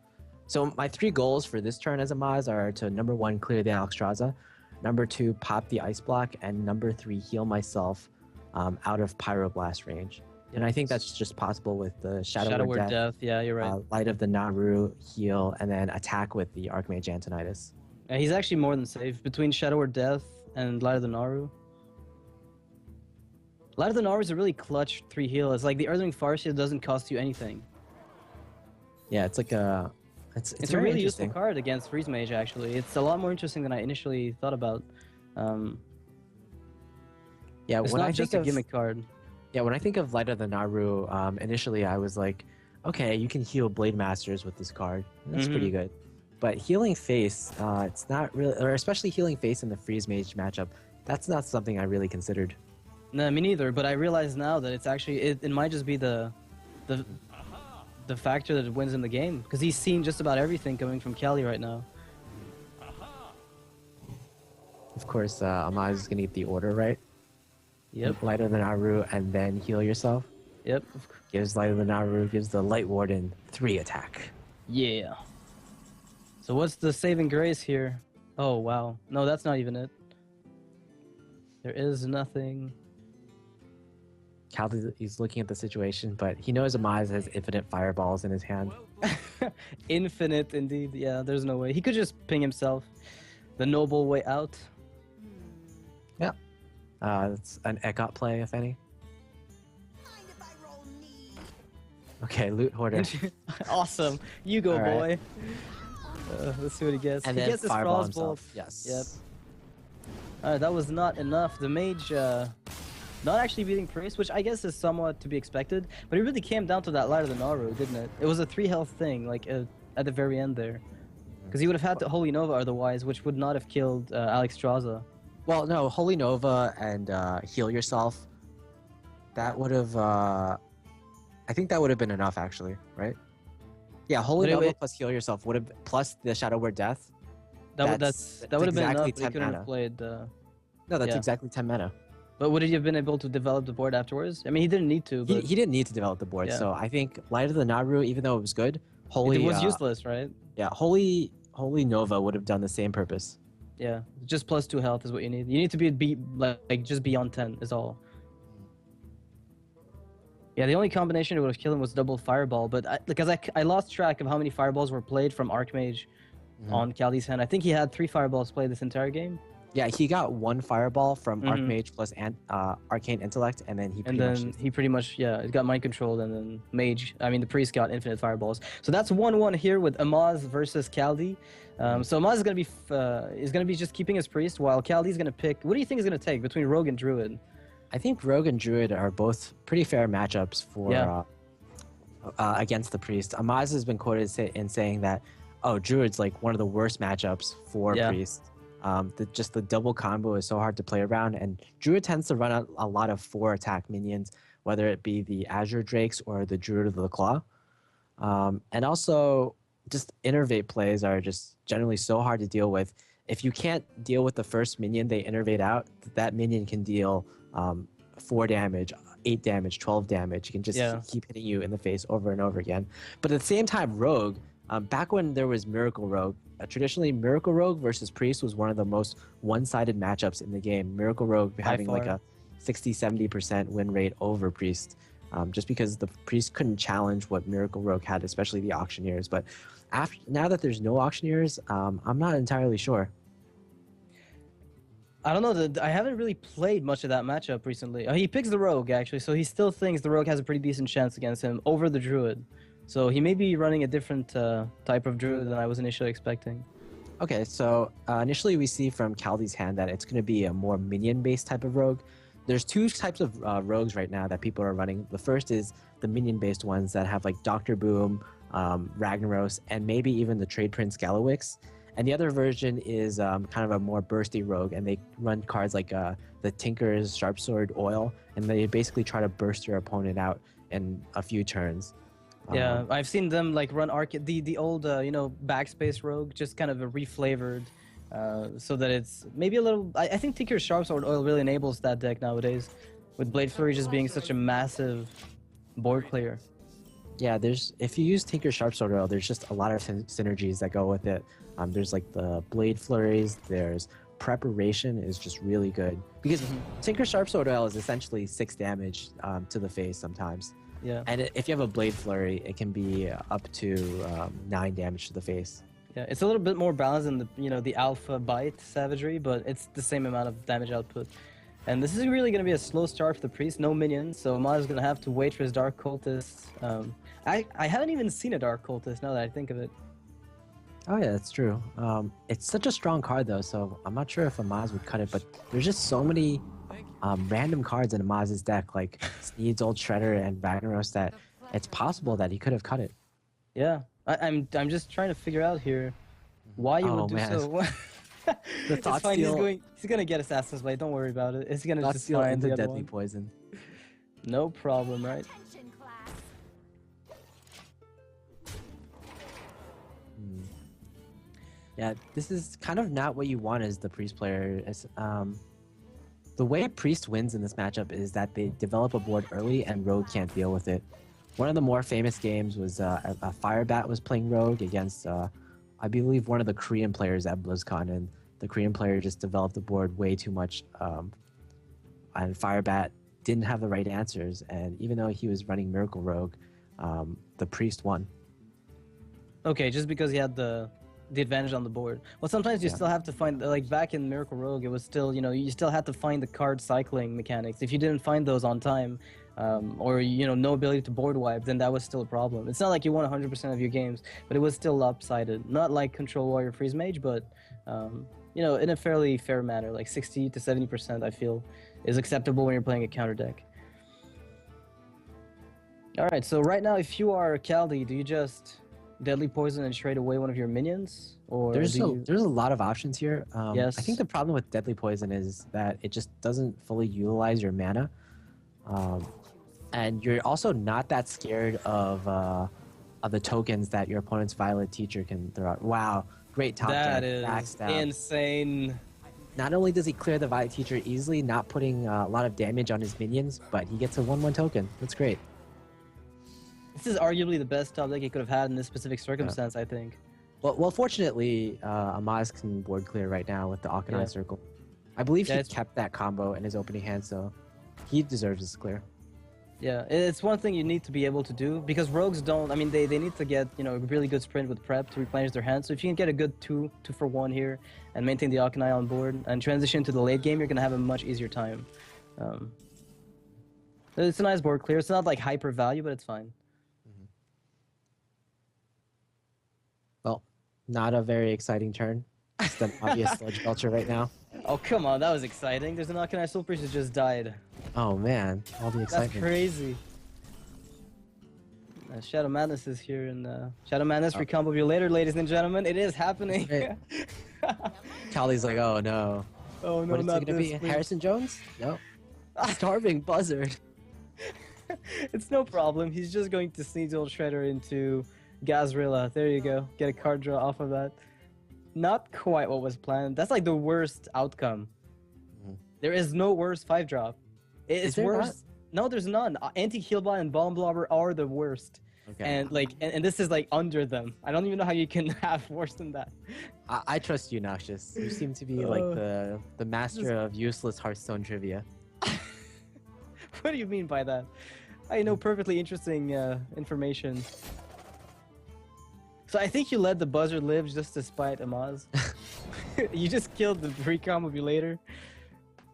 So my 3 goals for this turn as Amaz are to number 1, clear the Alexstrasza, number 2, pop the Ice Block, and number 3, heal myself out of Pyroblast range. And I think that's just possible with the Shadow Word Death, Yeah, you're right. Light of the Naru, heal, and then attack with the Archmage Antonidas. Yeah, he's actually more than safe between Shadow Word Death and Light of the Naru. Light of the Naru is a really clutch 3 heal. It's like the Earthling Farseer doesn't cost you anything. Yeah, it's like a... It's It's a very really useful interesting. card against Freeze Mage, actually. It's a lot more interesting than I initially thought about. Yeah, It's when not I just think a of... gimmick card. Yeah, when I think of Light of the Naru, initially I was like, okay, you can heal Blade Masters with this card. That's pretty good. But healing face, it's not really, or especially healing face in the Freeze Mage matchup, that's not something I really considered. No, me neither, but I realize now that it's actually, it might just be the factor that wins in the game. Because he's seen just about everything coming from Kaldi right now. Of course, Amaz is going to get the order right. Yep, Light of the Naru, and then heal yourself. yep. Gives Light of the Naru, gives the Light Warden 3 attack. Yeah. So what's the saving grace here? Oh, wow. No, that's not even it. There is nothing. Kaldi is looking at the situation, but he knows Amaz has infinite fireballs in his hand. Infinite, indeed. Yeah, there's no way. He could just ping himself. The noble way out. Yeah. It's an Ekot play, if any. Okay, Loot Hoarder. Awesome. You go, All right. boy. Let's see what he gets. And he then gets his Fireball Frostbolt. himself. Yes. Yep. Alright, that was not enough. The mage, not actually beating Priest, which I guess is somewhat to be expected, but it really came down to that Light of the Naru, didn't it? It was a 3 health thing, like at the very end there. Because he would have had to Holy Nova otherwise, which would not have killed Alexstrasza. Well, no, Holy Nova and heal yourself. That would have. I think that would have been enough, actually, right? Yeah, Holy But Nova it- plus heal yourself would have plus the Shadow Word Death. That would have That's been enough, exactly but he 10 couldn't mana. have played... No, that's Yeah. exactly 10 mana. But would he have been able to develop the board afterwards? I mean, he didn't need to, but He didn't need to develop the board. yeah. So I think Light of the Naru, even though it was good, It Holy was useless, right? yeah, Holy Nova would have done the same purpose. Yeah, just +2 health is what you need. You need to be like just beyond 10 is all. Yeah, the only combination that would have killed him was double fireball, but because I lost track of how many fireballs were played from Archmage on Kaldi's hand. I think he had 3 fireballs played this entire game. Yeah, he got 1 fireball from Archmage plus Arcane Intellect, and then he pretty much it got mind controlled, and then the priest got infinite fireballs. So that's 1-1 here with Amaz versus Kaldi. So Amaz is gonna be just keeping his priest, while Kaldi's gonna pick. What do you think is gonna take between Rogue and Druid? I think Rogue and Druid are both pretty fair matchups for against the priest. Amaz has been quoted in saying that, oh, Druid's like one of the worst matchups for priest. Just the double combo is so hard to play around, and Druid tends to run a lot of 4 attack minions, whether it be the Azure Drakes or the Druid of the Claw. And also, just innervate plays are just generally so hard to deal with. If you can't deal with the first minion they innervate out, that minion can deal 4 damage, 8 damage, 12 damage. You can just keep hitting you in the face over and over again. But at the same time, Rogue, back when there was Miracle Rogue, traditionally Miracle Rogue versus Priest was one of the most one-sided matchups in the game. Miracle Rogue having like a 60-70% win rate over Priest, just because the Priest couldn't challenge what Miracle Rogue had, especially the Auctioneers. But now that there's no Auctioneers, I'm not entirely sure. I don't know. I haven't really played much of that matchup recently. He picks the Rogue, actually, so he still thinks the Rogue has a pretty decent chance against him over the Druid. So he may be running a different type of Druid than I was initially expecting. Okay, so initially we see from Kaldi's hand that it's going to be a more minion-based type of Rogue. There's 2 types of Rogues right now that people are running. The first is the minion-based ones that have like Dr. Boom, Ragnaros, and maybe even the Trade Prince Galawix. And the other version is kind of a more bursty Rogue, and they run cards like the Tinker's Sharpsword Oil, and they basically try to burst your opponent out in a few turns. Yeah, I've seen them like run the old backspace Rogue, just kind of a reflavored, so that it's maybe a little. I think Tinker's Sharpsword Oil really enables that deck nowadays, with Blade Flurry just being such a massive board player. Yeah, if you use Tinker's Sharpsword Oil, there's just a lot of synergies that go with it. There's like the Blade Flurries, there's Preparation is just really good, because Tinker's Sharpsword Oil is essentially 6 damage to the face sometimes. Yeah. And if you have a Blade Flurry, it can be up to 9 damage to the face. Yeah, it's a little bit more balanced than the Alpha Bite Savagery, but it's the same amount of damage output. And this is really going to be a slow start for the Priest, no minions, so Amaz is going to have to wait for his Dark Cultist. I haven't even seen a Dark Cultist now that I think of it. Oh yeah, that's true. It's such a strong card though, so I'm not sure if Amaz would cut it, but there's just so many random cards in Amaz's deck, like Sneed's Old Shredder and Ragnaros, that it's possible that he could have cut it. Yeah, I'm just trying to figure out here why you would do so. The Thought fine. Steal... He's gonna get Assassin's Blade. Don't worry about it. It's gonna Thought just Steal find into the other Deadly one. Poison. No problem, right? Yeah, this is kind of not what you want as the Priest player. The way Priest wins in this matchup is that they develop a board early and Rogue can't deal with it. One of the more famous games was a Firebat was playing Rogue against, I believe, one of the Korean players at BlizzCon, and the Korean player just developed the board way too much, and Firebat didn't have the right answers, and even though he was running Miracle Rogue, the Priest won. Okay, just because he had the advantage on the board. Well, sometimes you still have to find, like back in Miracle Rogue, it was still, you still had to find the card cycling mechanics. If you didn't find those on time, or no ability to board wipe, then that was still a problem. It's not like you won 100% of your games, but it was still lopsided. Not like Control Warrior Freeze Mage, but in a fairly fair manner, like 60 to 70%, I feel, is acceptable when you're playing a counter deck. All right, so right now, if you are Kaldi, do you just Deadly Poison and trade away one of your minions, or there's a lot of options here. Yes. I think the problem with Deadly Poison is that it just doesn't fully utilize your mana, and you're also not that scared of the tokens that your opponent's Violet Teacher can throw out. Wow, great top deck. That is insane. not only does he clear the Violet Teacher easily, not putting a lot of damage on his minions, but he gets a 1/1 token. That's great. This is arguably the best top deck he could have had in this specific circumstance, I think. Well, fortunately, Amaz can board clear right now with the Akanai Circle. I believe he kept that combo in his opening hand, so he deserves this clear. Yeah, it's one thing you need to be able to do, because rogues don't, I mean, they need to get, you know, a really good sprint with prep to replenish their hand. So if you can get a good 2-for-1 here and maintain the Akanai on board and transition to the late game, you're going to have a much easier time. It's a nice board clear. It's not like hyper value, but it's fine. Well, not a very exciting turn. Just an obvious Sludge Belcher right now. Oh, come on, that was exciting. There's an Akanai Soul Priest who just died. Oh man, all the excitement. That's crazy. Shadow Madness is here, and Shadow Madness recombo you later, ladies and gentlemen. It is happening. Kaldi's like, oh no. Oh no, what is not it gonna be? please. Harrison Jones? No. Starving Buzzard. It's no problem. He's just going to sneeze old Shredder into Gazrilla. There you go. Get a card draw off of that. Not quite what was planned. That's like the worst outcome. There is no worse 5-drop. It's worse. Not? No, there's none. Anti-Healbot and Bomb Blobber are the worst. Okay. And like, and this is like under them. I don't even know how you can have worse than that. I trust you, Noxious. You seem to be like the master of useless Hearthstone trivia. What do you mean by that? I know perfectly interesting information. So I think you let the Buzzard live just to spite Amaz. You just killed the recombobulator.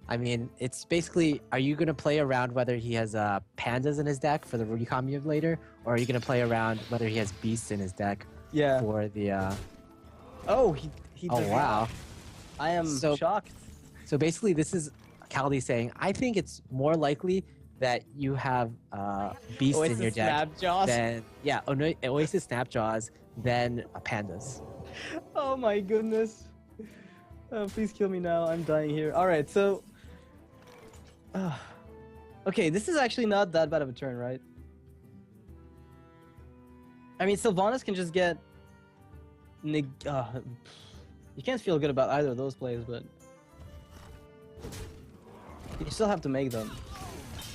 I mean, it's basically, are you going to play around whether he has pandas in his deck for the recombobulator, or are you going to play around whether he has beasts in his deck for the... Oh, he Oh, does wow. not. I am shocked. So basically, this is Kaldi saying, I think it's more likely that you have beasts Oasis in your deck Snapjaws. than... Yeah, Oasis Snapjaws than pandas. Oh my goodness. Oh, please kill me now. I'm dying here. Alright, so... okay, this is actually not that bad of a turn, right? I mean, Sylvanas can just get... you can't feel good about either of those plays, but... you still have to make them.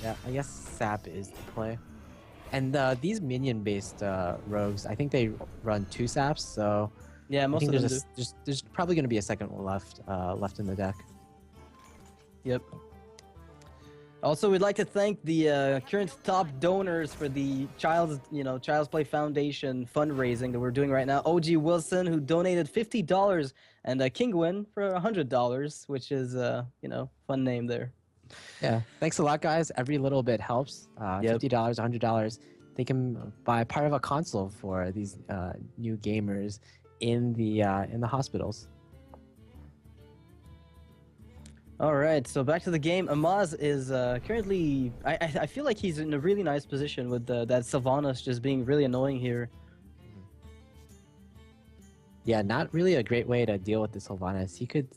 Yeah, I guess Sap is the play. And these minion-based rogues, I think they run 2 Saps, so... Yeah, most of them do. There's probably going to be a second one left in the deck. Yep. Also, we'd like to thank the current top donors for the Child's Play Foundation fundraising that we're doing right now. OG Wilson, who donated $50, and Kinguin for $100, which is fun name there. Yeah, thanks a lot, guys. Every little bit helps. $50, $100. They can buy part of a console for these new gamers in the hospitals. All right, so back to the game. Amaz is currently... I feel like he's in a really nice position with that Sylvanas just being really annoying here. Yeah, not really a great way to deal with the Sylvanas. He could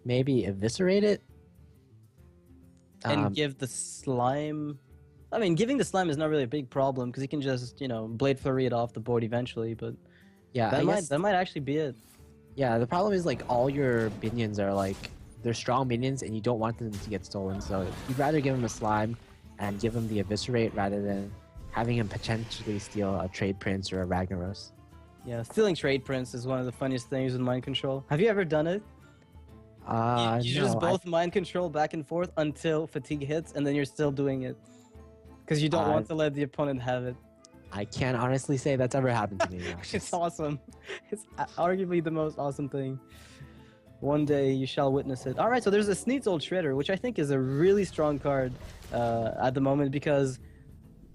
maybe eviscerate it. And give the slime... I mean, giving the slime is not really a big problem, because he can just, Blade Flurry it off the board eventually, but... Yeah, that might actually be it. Yeah, the problem is, like, all your minions are, like... They're strong minions, and you don't want them to get stolen, so you'd rather give him a slime and give him the eviscerate rather than having him potentially steal a Trade Prince or a Ragnaros. Yeah, stealing Trade Prince is one of the funniest things with mind control. Have you ever done it? You just both mind control back and forth until fatigue hits, and then you're still doing it. Because you don't want to let the opponent have it. I can't honestly say that's ever happened to me. It's awesome. It's arguably the most awesome thing. One day you shall witness it. Alright, so there's a Sneed's Old Shredder, which I think is a really strong card at the moment, because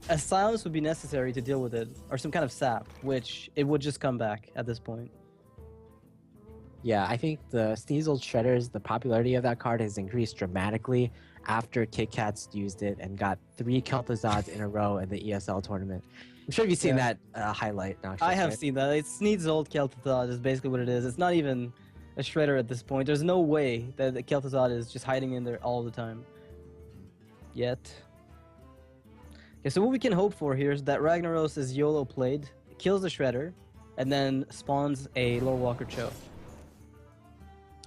a silence would be necessary to deal with it, or some kind of sap, which it would just come back at this point. Yeah, I think the Sneed's Old Shredders, the popularity of that card has increased dramatically after Kit Kats used it and got 3 Kel'Thuzads in a row in the ESL tournament. I'm sure you've seen that highlight now. I have seen that. It's Sneed's Old Kel'Thuzad is basically what it is. It's not even a Shredder at this point. There's no way that the Kel'Thuzad is just hiding in there all the time. Yet. Okay, so what we can hope for here is that Ragnaros is YOLO played, kills the Shredder, and then spawns a Lore Walker Cho.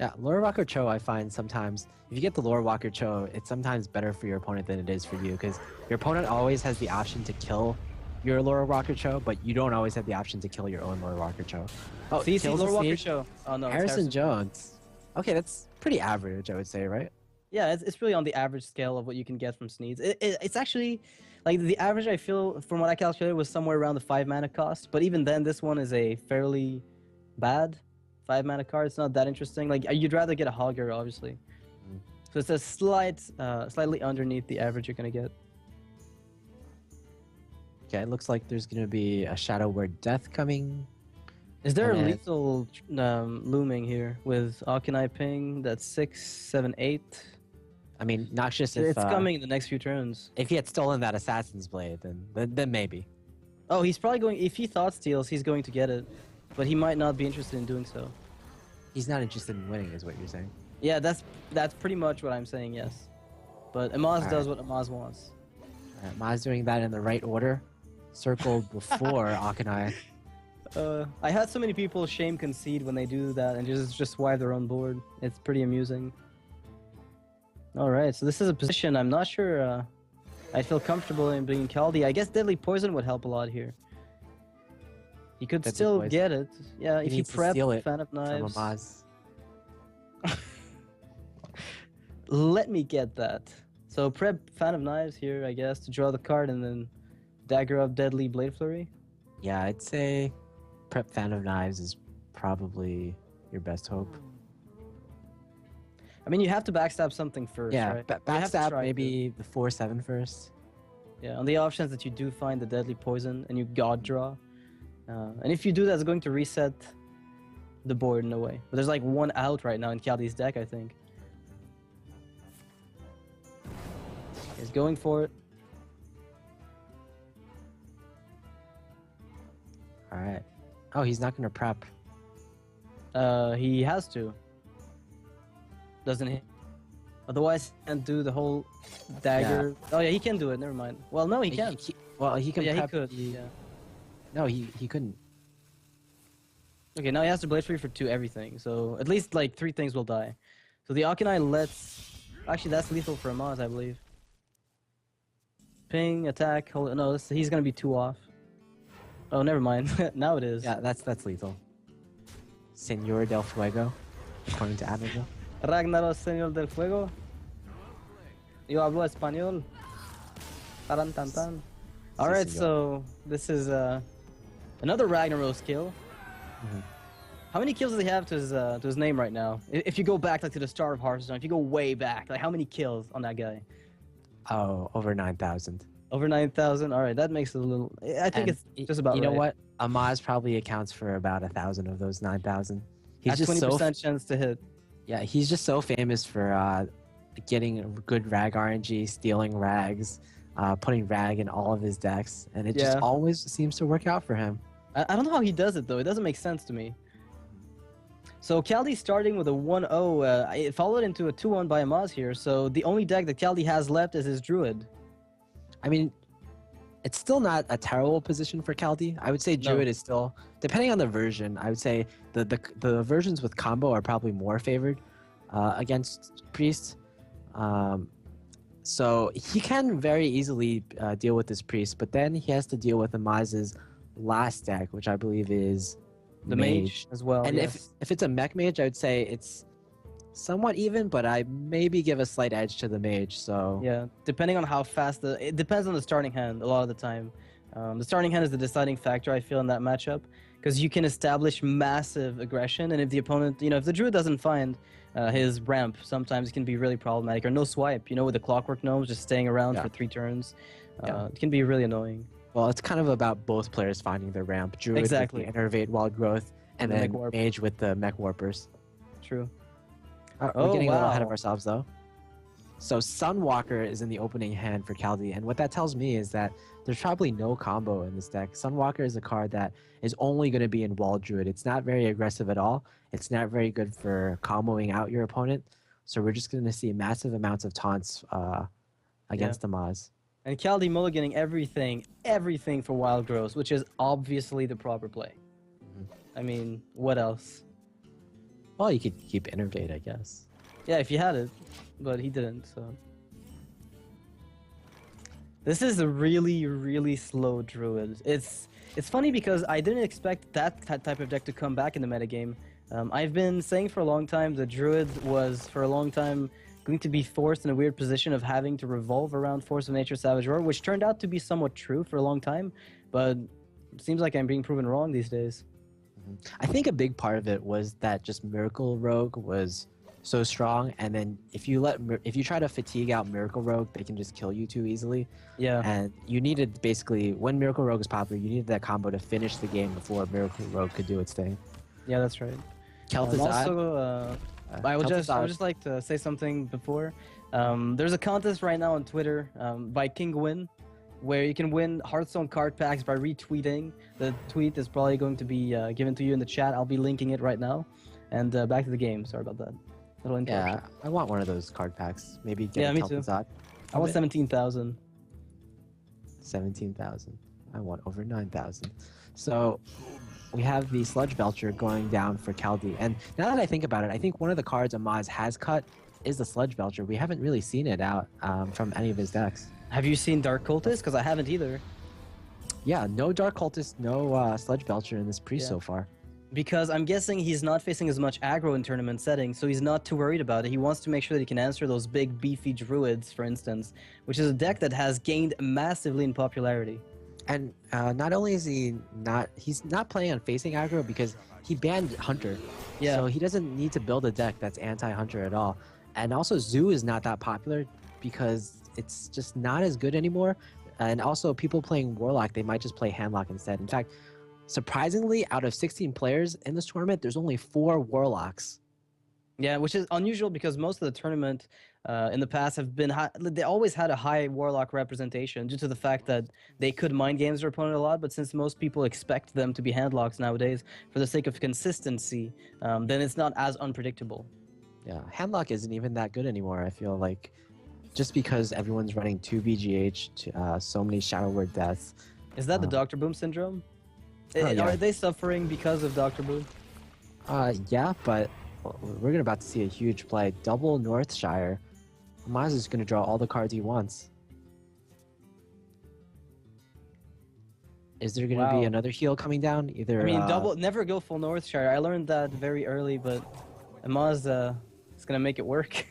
Yeah, Lore Walker Cho, I find sometimes, if you get the Lore Walker Cho, it's sometimes better for your opponent than it is for you, because your opponent always has the option to kill your Lore Walker Cho, but you don't always have the option to kill your own Lore Walker Cho. Oh, See, kills Lord a Walker sneak. show. Oh no, it's Harrison Jones. Okay, that's pretty average, I would say, right? Yeah, it's really on the average scale of what you can get from Sneeds. It's actually like the average I feel from what I calculated was somewhere around the 5 mana cost. But even then, this one is a fairly bad 5 mana card. It's not that interesting. Like you'd rather get a Hogger, obviously. So it's a slightly underneath the average you're gonna get. Okay, it looks like there's going to be a Shadow Word Death coming. Is there a And then- lethal looming here with Akanai ping? That's 6, 7, 8. I mean, Noxious, if, It's coming in the next few turns. if he had stolen that Assassin's Blade, then maybe. Oh, he's probably going. If he thought steals, he's going to get it, but he might not be interested in doing so. He's not interested in winning, is what you're saying. Yeah, that's pretty much what I'm saying. Yes, but Amaz does what Amaz wants. Alright, Ma's doing that in the right order. Circled before Akanai. I had so many people shame concede when they do that and just swipe their own board. It's pretty amusing. All right, so this is a position I'm not sure I'd feel comfortable in being Kaldi. I guess Deadly Poison would help a lot here. He could Deadly still Poison. get it. Yeah, if he needs to prep steal it Fan of From Knives. Amaz. Let me get that. So prep Fan of Knives here, I guess, to draw the card and then Dagger of Deadly Blade Flurry. Yeah, I'd say Prep Fan of Knives is probably your best hope. I mean, you have to backstab something first, Yeah, right? You have to backstab try maybe the 4/7 first. Yeah, on the options that you do find the Deadly Poison and you God draw. And if you do that, it's going to reset the board in a way. But there's like one out right now in Kaldi's deck, I think. He's going for it. Alright. Oh, he's not going to prep. He has to. Doesn't he? Otherwise, he can't do the whole dagger. Oh yeah, he can do it. Never mind. Well, no, he can't. Well, he can Yeah, he prep. could. the- Yeah. No, he couldn't. Okay, now he has to blade free for 2 everything. So at least like 3 things will die. So the Akanai lets. Actually, that's lethal for Amaz, I believe. Ping, attack. Hold. No, he's gonna be 2 off. Oh, never mind. Now it is. Yeah, that's lethal. Señor del Fuego, according to Admiral. Ragnaros, Señor del Fuego. Yo hablo español. Taran tan tan. All right, señor. so this is another Ragnaros kill. Mhm. How many kills does he have to his name right now? If you go back like to the start of Hearthstone, if you go way back, like how many kills on that guy? Oh, over 9,000. Over 9,000. All right, that makes it a little. I think And it's just about. You know right. what? Amaz probably accounts for about 1,000 of those 9,000. He's That's just so 20% chance to hit. yeah. He's just so famous for getting good rag RNG, stealing rags, putting rag in all of his decks, and it just Yeah. always seems to work out for him. I don't know how he does it though. It doesn't make sense to me. So Kaldi's starting with a 1-0. It followed into a 2-1 by Amaz here. So the only deck that Kaldi has left is his Druid. I mean, it's still not a terrible position for Kaldi. I would say No. Druid is still, depending on the version, I would say the versions with combo are probably more favored against Priest. So he can very easily deal with this Priest, but then he has to deal with Amaz's last deck, which I believe is The mage as well. And yes. if it's a mech mage, I would say it's somewhat even, but I maybe give a slight edge to the mage. So Yeah, depending on how fast it depends on the starting hand a lot of the time. The starting hand is the deciding factor I feel in that matchup because you can establish massive aggression, and if the opponent, if the druid doesn't find his ramp, sometimes it can be really problematic. Or no swipe, with the clockwork gnomes just staying around Yeah. for 3 turns, Yeah. it can be really annoying. well, it's kind of about both players finding their ramp. Druid Exactly. with the Innervate Wild Growth, and And the then Mech Warp. Mage with the Mech Warpers. True. We're Oh, getting a little ahead of wow. ourselves, though. So Sunwalker is in the opening hand for Kaldi, and what that tells me is that there's probably no combo in this deck. Sunwalker is a card that is only going to be in Wall Druid. It's not very aggressive at all. It's not very good for comboing out your opponent. So we're just going to see massive amounts of taunts against Amaz. And Kaldi mulliganing everything for Wild Growth, which is obviously the proper play. Mhm. I mean, what else? Well, you could keep Innervate, I guess. Yeah, if you had it, but he didn't. So this is a really, really slow druid. It's funny because I didn't expect that type of deck to come back in the metagame. I've been saying for a long time the druid was for a long time going to be forced in a weird position of having to revolve around Force of Nature Savage Roar, which turned out to be somewhat true for a long time, but it seems like I'm being proven wrong these days. I think a big part of it was that just Miracle Rogue was so strong, and then if you try to fatigue out Miracle Rogue, they can just kill you too easily. Yeah. And you needed basically when Miracle Rogue is popular, you needed that combo to finish the game before Miracle Rogue could do its thing. Yeah, that's right. Kel'Thuzad. Also, I would just like to say something before. There's a contest right now on Twitter by Kinguin, where you can win Hearthstone card packs by retweeting. The tweet is probably going to be given to you in the chat. I'll be linking it right now. And back to the game. Sorry about that. Little interruption. Yeah, I want one of those card packs. Maybe get a me too. Kel'Thuzad. I want 17,000. 17,000. I want over 9,000. So we have the Sludge Belcher going down for Kaldi. And now that I think about it, I think one of the cards Amaz has cut is the Sludge Belcher. We haven't really seen it out from any of his decks. Have you seen Dark Cultist? Because I haven't either. Yeah, no Dark Cultist, no Sludge Belcher in this priest so far. Because I'm guessing he's not facing as much aggro in tournament settings, so he's not too worried about it. He wants to make sure that he can answer those big, beefy druids, for instance, which is a deck that has gained massively in popularity. And not only is he's not playing on facing aggro because he banned Hunter. Yeah. So he doesn't need to build a deck that's anti-Hunter at all. And also Zoo is not that popular because it's just not as good anymore. And also people playing Warlock, they might just play Handlock instead. In fact, surprisingly, out of 16 players in this tournament, there's only 4 Warlocks. Yeah, which is unusual because most of the tournament in the past have been they always had a high Warlock representation due to the fact that they could mind games their opponent a lot. But since most people expect them to be Handlocks nowadays for the sake of consistency, then it's not as unpredictable. Yeah, Handlock isn't even that good anymore, I feel like. Just because everyone's running 2 BGH, so many Shadow Word deaths. Is that the Dr. Boom syndrome? Yeah. Are they suffering because of Dr. Boom? Yeah, but we're about to see a huge play. Double Northshire. Amaz is going to draw all the cards he wants. Is there going to be another heal coming down? Either. I mean, never go full Northshire. I learned that very early, but Amaz is going to make it work.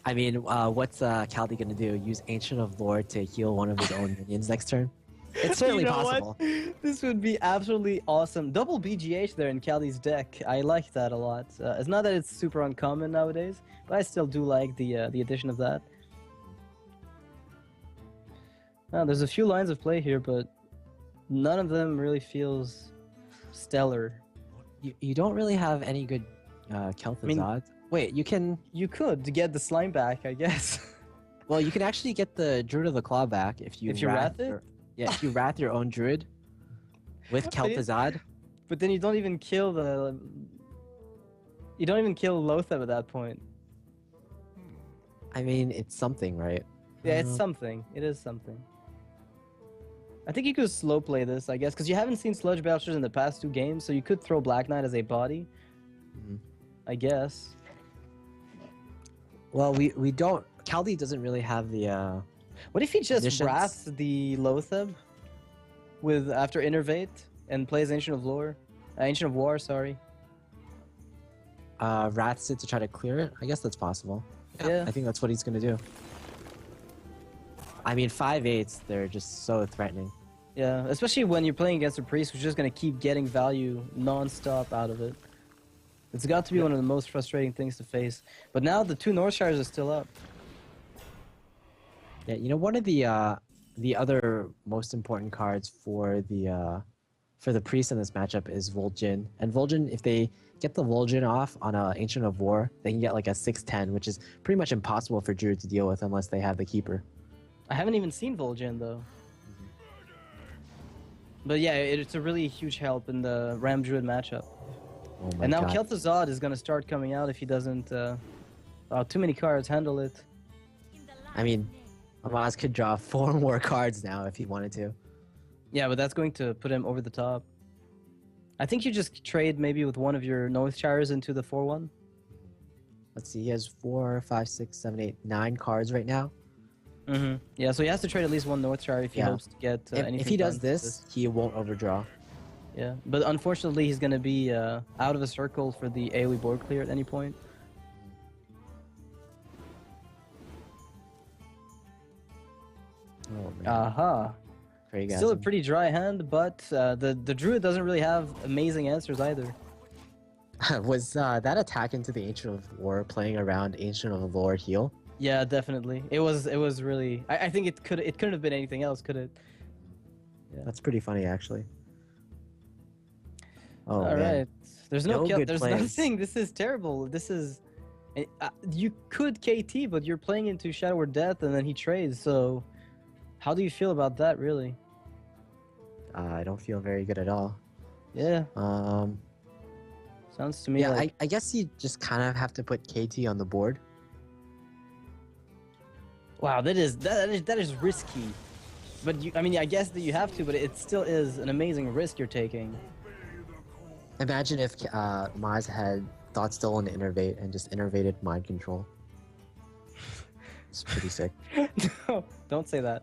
I mean, what's Kaldi going to do? Use Ancient of Lore to heal one of his own minions next turn? It's certainly possible. What? This would be absolutely awesome. Double BGH there in Kaldi's deck. I like that a lot. It's not that it's super uncommon nowadays, but I still do like the addition of that. There's a few lines of play here, but none of them really feels stellar. You don't really have any good Kel'Thuzad. I mean, wait, you could to get the slime back, I guess. Well, you can actually get the Druid of the Claw back if you wrath it. Yeah, if you wrath your own druid with Kel'Thuzad. But then you don't even kill Lotheb at that point. I mean, it's something, right? Yeah, it's something. It is something. I think you could slow play this, I guess, because you haven't seen Sludge Belchers in the past 2 games, so you could throw Black Knight as a body. I guess. Well, we don't. Kaldi doesn't really have the. What if he just wraths the Lotheb after Innervate and plays Ancient of War, sorry. Wraths it to try to clear it? I guess that's possible. Yeah. I think that's what he's gonna do. I mean, 5/8s, they're just so threatening. Yeah, especially when you're playing against a priest who's just gonna keep getting value non-stop out of it. It's got to be one of the most frustrating things to face. But now the 2 Northshires are still up. Yeah, you know, one of the other most important cards for the priest in this matchup is Vol'jin. And Vol'jin, if they get the Vol'jin off on an Ancient of War, they can get like a 6/10, which is pretty much impossible for Druid to deal with unless they have the Keeper. I haven't even seen Vol'jin though. But yeah, it's a really huge help in the Ram Druid matchup. Oh my and now God. Kel'Thuzad is going to start coming out if he doesn't... too many cards, handle it. I mean, Amaz could draw 4 more cards now if he wanted to. Yeah, but that's going to put him over the top. I think you just trade maybe with one of your Northshires into the 4-1. Let's see, he has 4, 5, 6, 7, 8, 9 cards right now. Yeah, so he has to trade at least one Northshire if he Yeah. hopes to get anything If he does done this, he won't overdraw. Yeah, but unfortunately he's going to be out of the circle for the AoE board clear at any point. Oh man. Aha. Craig Still a pretty dry hand, but the Druid doesn't really have amazing answers either. Was that attack into the Ancient of War playing around Ancient of War heal? Yeah, definitely. It was really. I think it couldn't have been anything else, could it? Yeah. That's pretty funny actually. Oh All man. right. There's no kill. good There's plays. nothing. This is terrible. This is. You could KT, but you're playing into Shadow or Death, and then he trades. So, how do you feel about that, really? I don't feel very good at all. Yeah. Sounds to me Yeah, like. I guess you just kind of have to put KT on the board. Wow, that is risky. But I mean, I guess that you have to, but it still is an amazing risk you're taking. Imagine if Maz had thought still on Innervate and just innervated mind control. It's pretty sick. No, don't say that.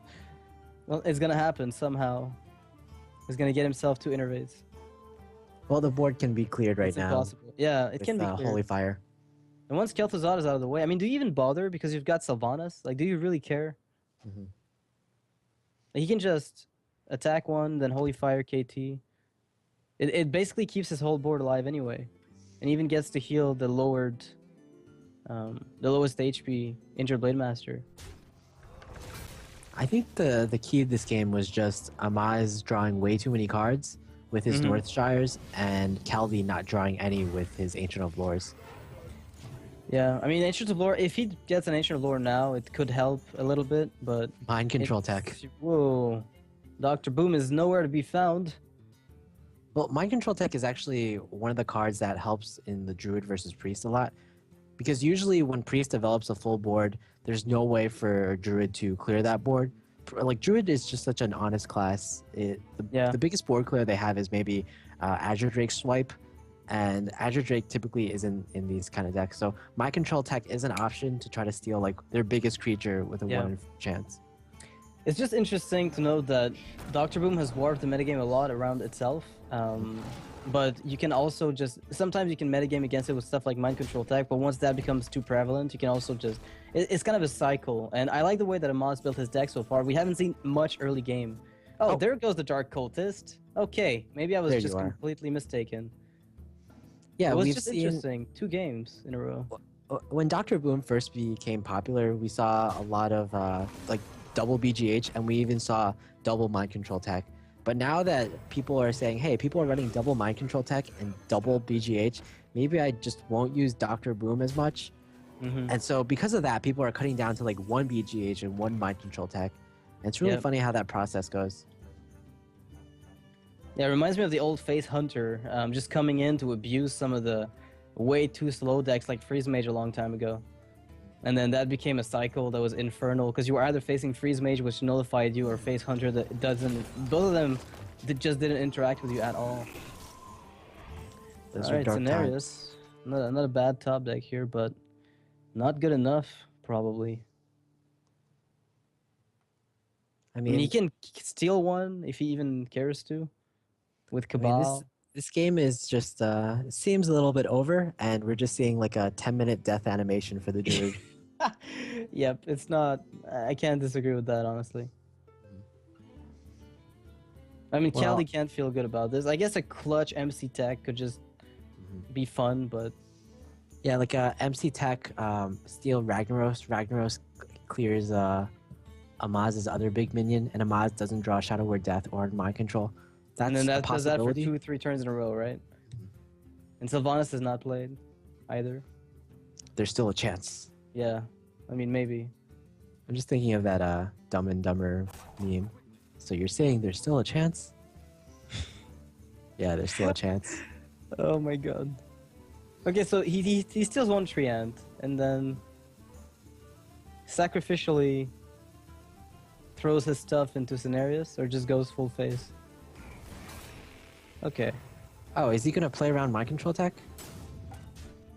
Well, it's gonna happen somehow. He's gonna get himself two innervates. Well, the board can be cleared right It's now. impossible. Yeah, it with, can be cleared. Holy Fire. And once Kel'Thuzad is out of the way, I mean, do you even bother because you've got Sylvanas? Like, do you really care? Mhm. Like, he can just attack one, then Holy Fire KT. It basically keeps his whole board alive anyway, and even gets to heal the lowest HP injured Blade Master. I think the key of this game was just Amaz drawing way too many cards with his Northshires and Kaldi not drawing any with his Ancient of Lores. Yeah, I mean, Ancient of Lore, if he gets an Ancient of Lore now, it could help a little bit, but... Mind control tech. Whoa. Dr. Boom is nowhere to be found. Well, Mind Control Tech is actually one of the cards that helps in the Druid versus Priest a lot. Because usually when Priest develops a full board, there's no way for Druid to clear that board. Like, Druid is just such an honest class. The biggest board clear they have is maybe Azure Drake Swipe, and Azure Drake typically isn't in these kind of decks. So Mind Control Tech is an option to try to steal like their biggest creature with a 1 in chance. It's just interesting to know that Dr. Boom has warped the metagame a lot around itself. But you can also just... Sometimes you can metagame against it with stuff like Mind Control Tech, but once that becomes too prevalent, you can also just... It's kind of a cycle. And I like the way that Amaz built his deck so far. We haven't seen much early game. Oh, there goes the Dark Cultist. Okay, maybe I was just completely mistaken. Yeah, it was just interesting. 2 games in a row. When Dr. Boom first became popular, we saw a lot of like double BGH, and we even saw double Mind Control Tech. But now that people are saying, hey, people are running double Mind Control Tech and double BGH, maybe I just won't use Dr. Boom as much. And so because of that, people are cutting down to like 1 BGH and 1 Mind Control Tech. And it's really funny how that process goes. Yeah, it reminds me of the old Face Hunter, just coming in to abuse some of the way too slow decks like Freeze Mage a long time ago. And then that became a cycle that was infernal, because you were either facing Freeze Mage, which nullified you, or Face Hunter that doesn't... Both of them just didn't interact with you at all. Alright, Cenarius. Not a bad top deck here, but not good enough, probably. I mean, he can steal one if he even cares to, with Cabal. I mean, this game is just, seems a little bit over, and we're just seeing like a 10-minute death animation for the Druid. Yep, it's not... I can't disagree with that, honestly. I mean, Kaldi can't feel good about this. I guess a clutch MC Tech could just be fun, but... Yeah, like MC Tech, steal Ragnaros. Ragnaros clears Amaz's other big minion, and Amaz doesn't draw Shadow Word Death or Mind Control. That's and then that a does that for possibility. 2-3 turns in a row, right? And Sylvanas is not played either. There's still a chance. Yeah, I mean, maybe. I'm just thinking of that Dumb and Dumber meme. So you're saying there's still a chance? Yeah, there's still a chance. Oh my god. Okay, so he steals one Treant, and then sacrificially throws his stuff into Cenarius, or just goes full face. Okay. Oh, is he gonna play around mind control tech?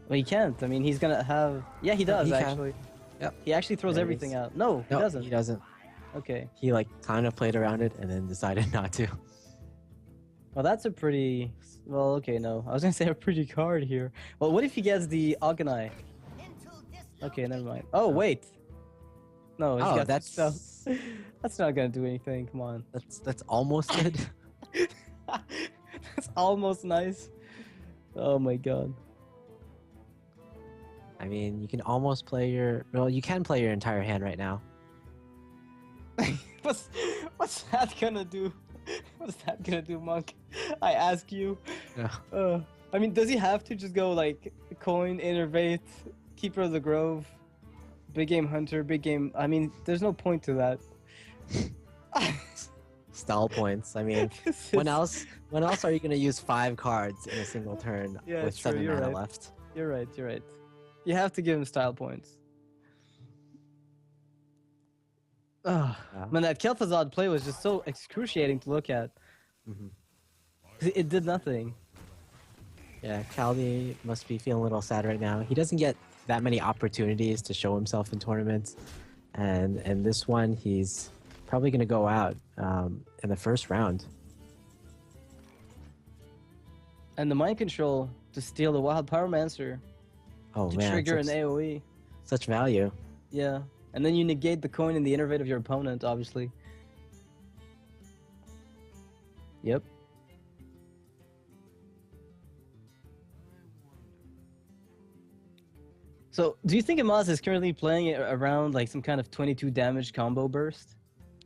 Well, he can't. I mean, he's gonna have. Yeah, he does he can. actually. Yep. He actually throws There it everything is. out. No, he No, doesn't. he doesn't. Okay. He like kind of played around it and then decided not to. Well, that's a pretty. Well, okay, no. I was gonna say a pretty card here. Well, what if he gets the Agonai? Okay, never mind. Oh wait. No, he's Oh, got that's stuff. That's not gonna do anything. Come on. that's almost good. That's almost nice. Oh my god. I mean, you can almost play your. Well, you can play your entire hand right now. What's that gonna do? What's that gonna do, Monk? I ask you. Yeah. I mean, does he have to just go like coin, innervate, keeper of the grove, big game hunter, big game? I mean, there's no point to that. Style points. I mean, when else are you gonna use 5 cards in a single turn Yeah, with true, 7 you're mana right. left? You're right. You're right. You have to give him style points. Oh, Yeah. man, that Kel'Thuzad play was just so excruciating to look at. Mhm. 'Cause it did nothing. Yeah, Kaldi must be feeling a little sad right now. He doesn't get that many opportunities to show himself in tournaments, and this one he's probably going to go out in the first round. And the mind control to steal the Wild Pyromancer Oh to man, trigger an such, AoE. such value. Yeah. And then you negate the coin and the innervate of your opponent, obviously. Yep. So, do you think Amaz is currently playing it around like some kind of 22 damage combo burst?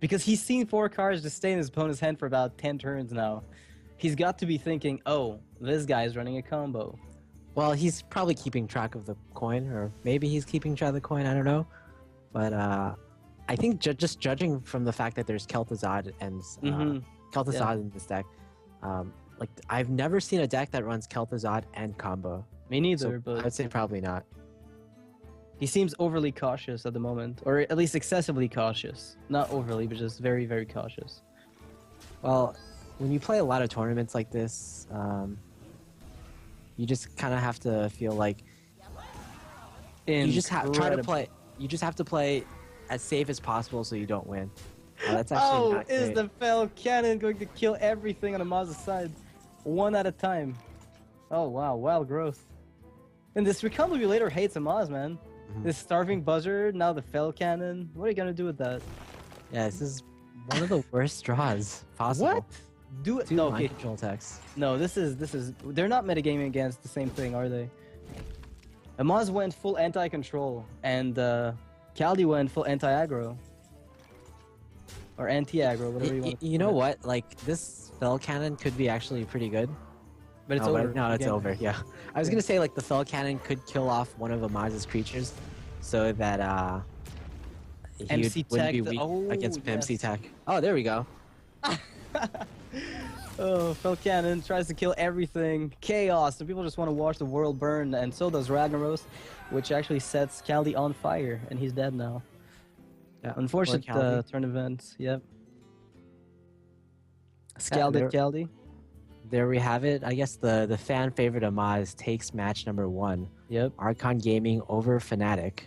Because he's seen 4 cards just stay in his opponent's hand for about 10 turns now. He's got to be thinking, oh, this guy's running a combo. Well, he's probably keeping track of the coin, or maybe he's keeping track of the coin. I don't know, but I think just judging from the fact that there's Kel'Thuzad and Kel'Thuzad in this deck, like I've never seen a deck that runs Kel'Thuzad and combo. Me neither, So but I would say probably not. he seems overly cautious at the moment, or at least excessively cautious. Not overly, but just very, very cautious. Well, when you play a lot of tournaments like this, you just kind of have to feel like you just try to Incredible. play. You just have to play as safe as possible so you don't win. That's actually Oh, not is great. the Fell Cannon going to kill everything on Amaz's side? One at a time. Oh, wow. Wild growth. And this Recombobulator hates Amaz, man. Mhm. This Starving Buzzard, now the Fell Cannon. What are you going to do with that? Yeah, this is one of the worst draws possible. What? Do it. 2 No, mind okay. control attacks. No, this is. They're not metagaming against the same thing, are they? Amaz went full anti-control, and Kaldi went full anti-aggro. Or anti-aggro, whatever you want to You know what? Like, this Fell Cannon could be actually pretty good. But it's Oh, over. no, it's Again. over, yeah. I was Yeah. going to say, like, the Fell Cannon could kill off one of Amaz's creatures so that he MC wouldn't be Tech, weak oh, against MC yes. Tech. Oh, there we go. Oh, Fell Cannon tries to kill everything. Chaos. And people just want to watch the world burn, and so does Ragnaros, which actually sets Kaldi on fire, and he's dead now. Yeah, Unfortunate poor Kaldi. turn event. Yep. Yeah, Scalded Kaldi. There we have it. I guess the fan favorite Amaz takes match number 1. Yep. Archon Gaming over Fnatic.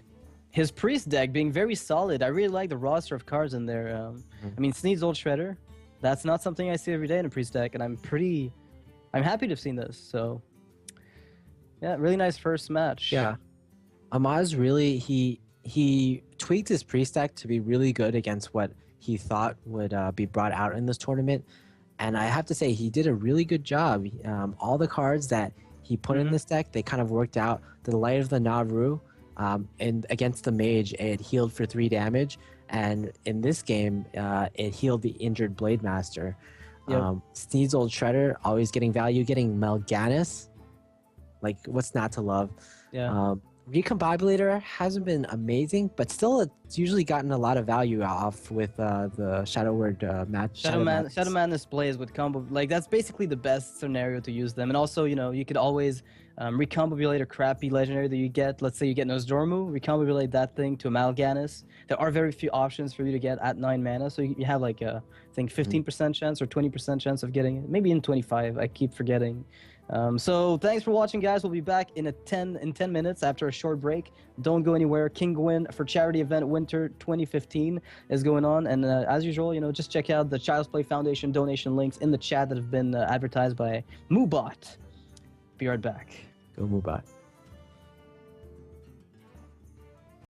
His priest deck being very solid. I really like the roster of cards in there. I mean, Sneed's Old Shredder. That's not something I see every day in a priest deck, and I'm happy to have seen this. So, yeah, really nice first match. Yeah. Amaz really, he tweaked his priest deck to be really good against what he thought would be brought out in this tournament. And I have to say, he did a really good job. All the cards that he put in this deck, they kind of worked out. The Light of the Naru, and against the mage, it healed for 3 damage. And in this game, it healed the injured Blade Master. Yep. Sneed's Old Shredder, always getting value, getting Melganis. Like, what's not to love? Yeah. Recombobulator hasn't been amazing, but still it's usually gotten a lot of value off with the Shadow Word match. Shadow Madness plays with combo, like that's basically the best scenario to use them. And also, you know, you could always recombobulate a crappy legendary that you get. Let's say you get Nozdormu, recombobulate that thing to a Mal'Ganis. There are very few options for you to get at 9 mana, so you have like a, I think 15% chance or 20% chance of getting it. Maybe in 25. I keep forgetting. So thanks for watching, guys. We'll be back in 10 minutes after a short break. Don't go anywhere. Kinguin for charity event Winter 2015 is going on, and as usual, you know, just check out the Child's Play Foundation donation links in the chat that have been advertised by Moobot. Be right back. Go Moobot.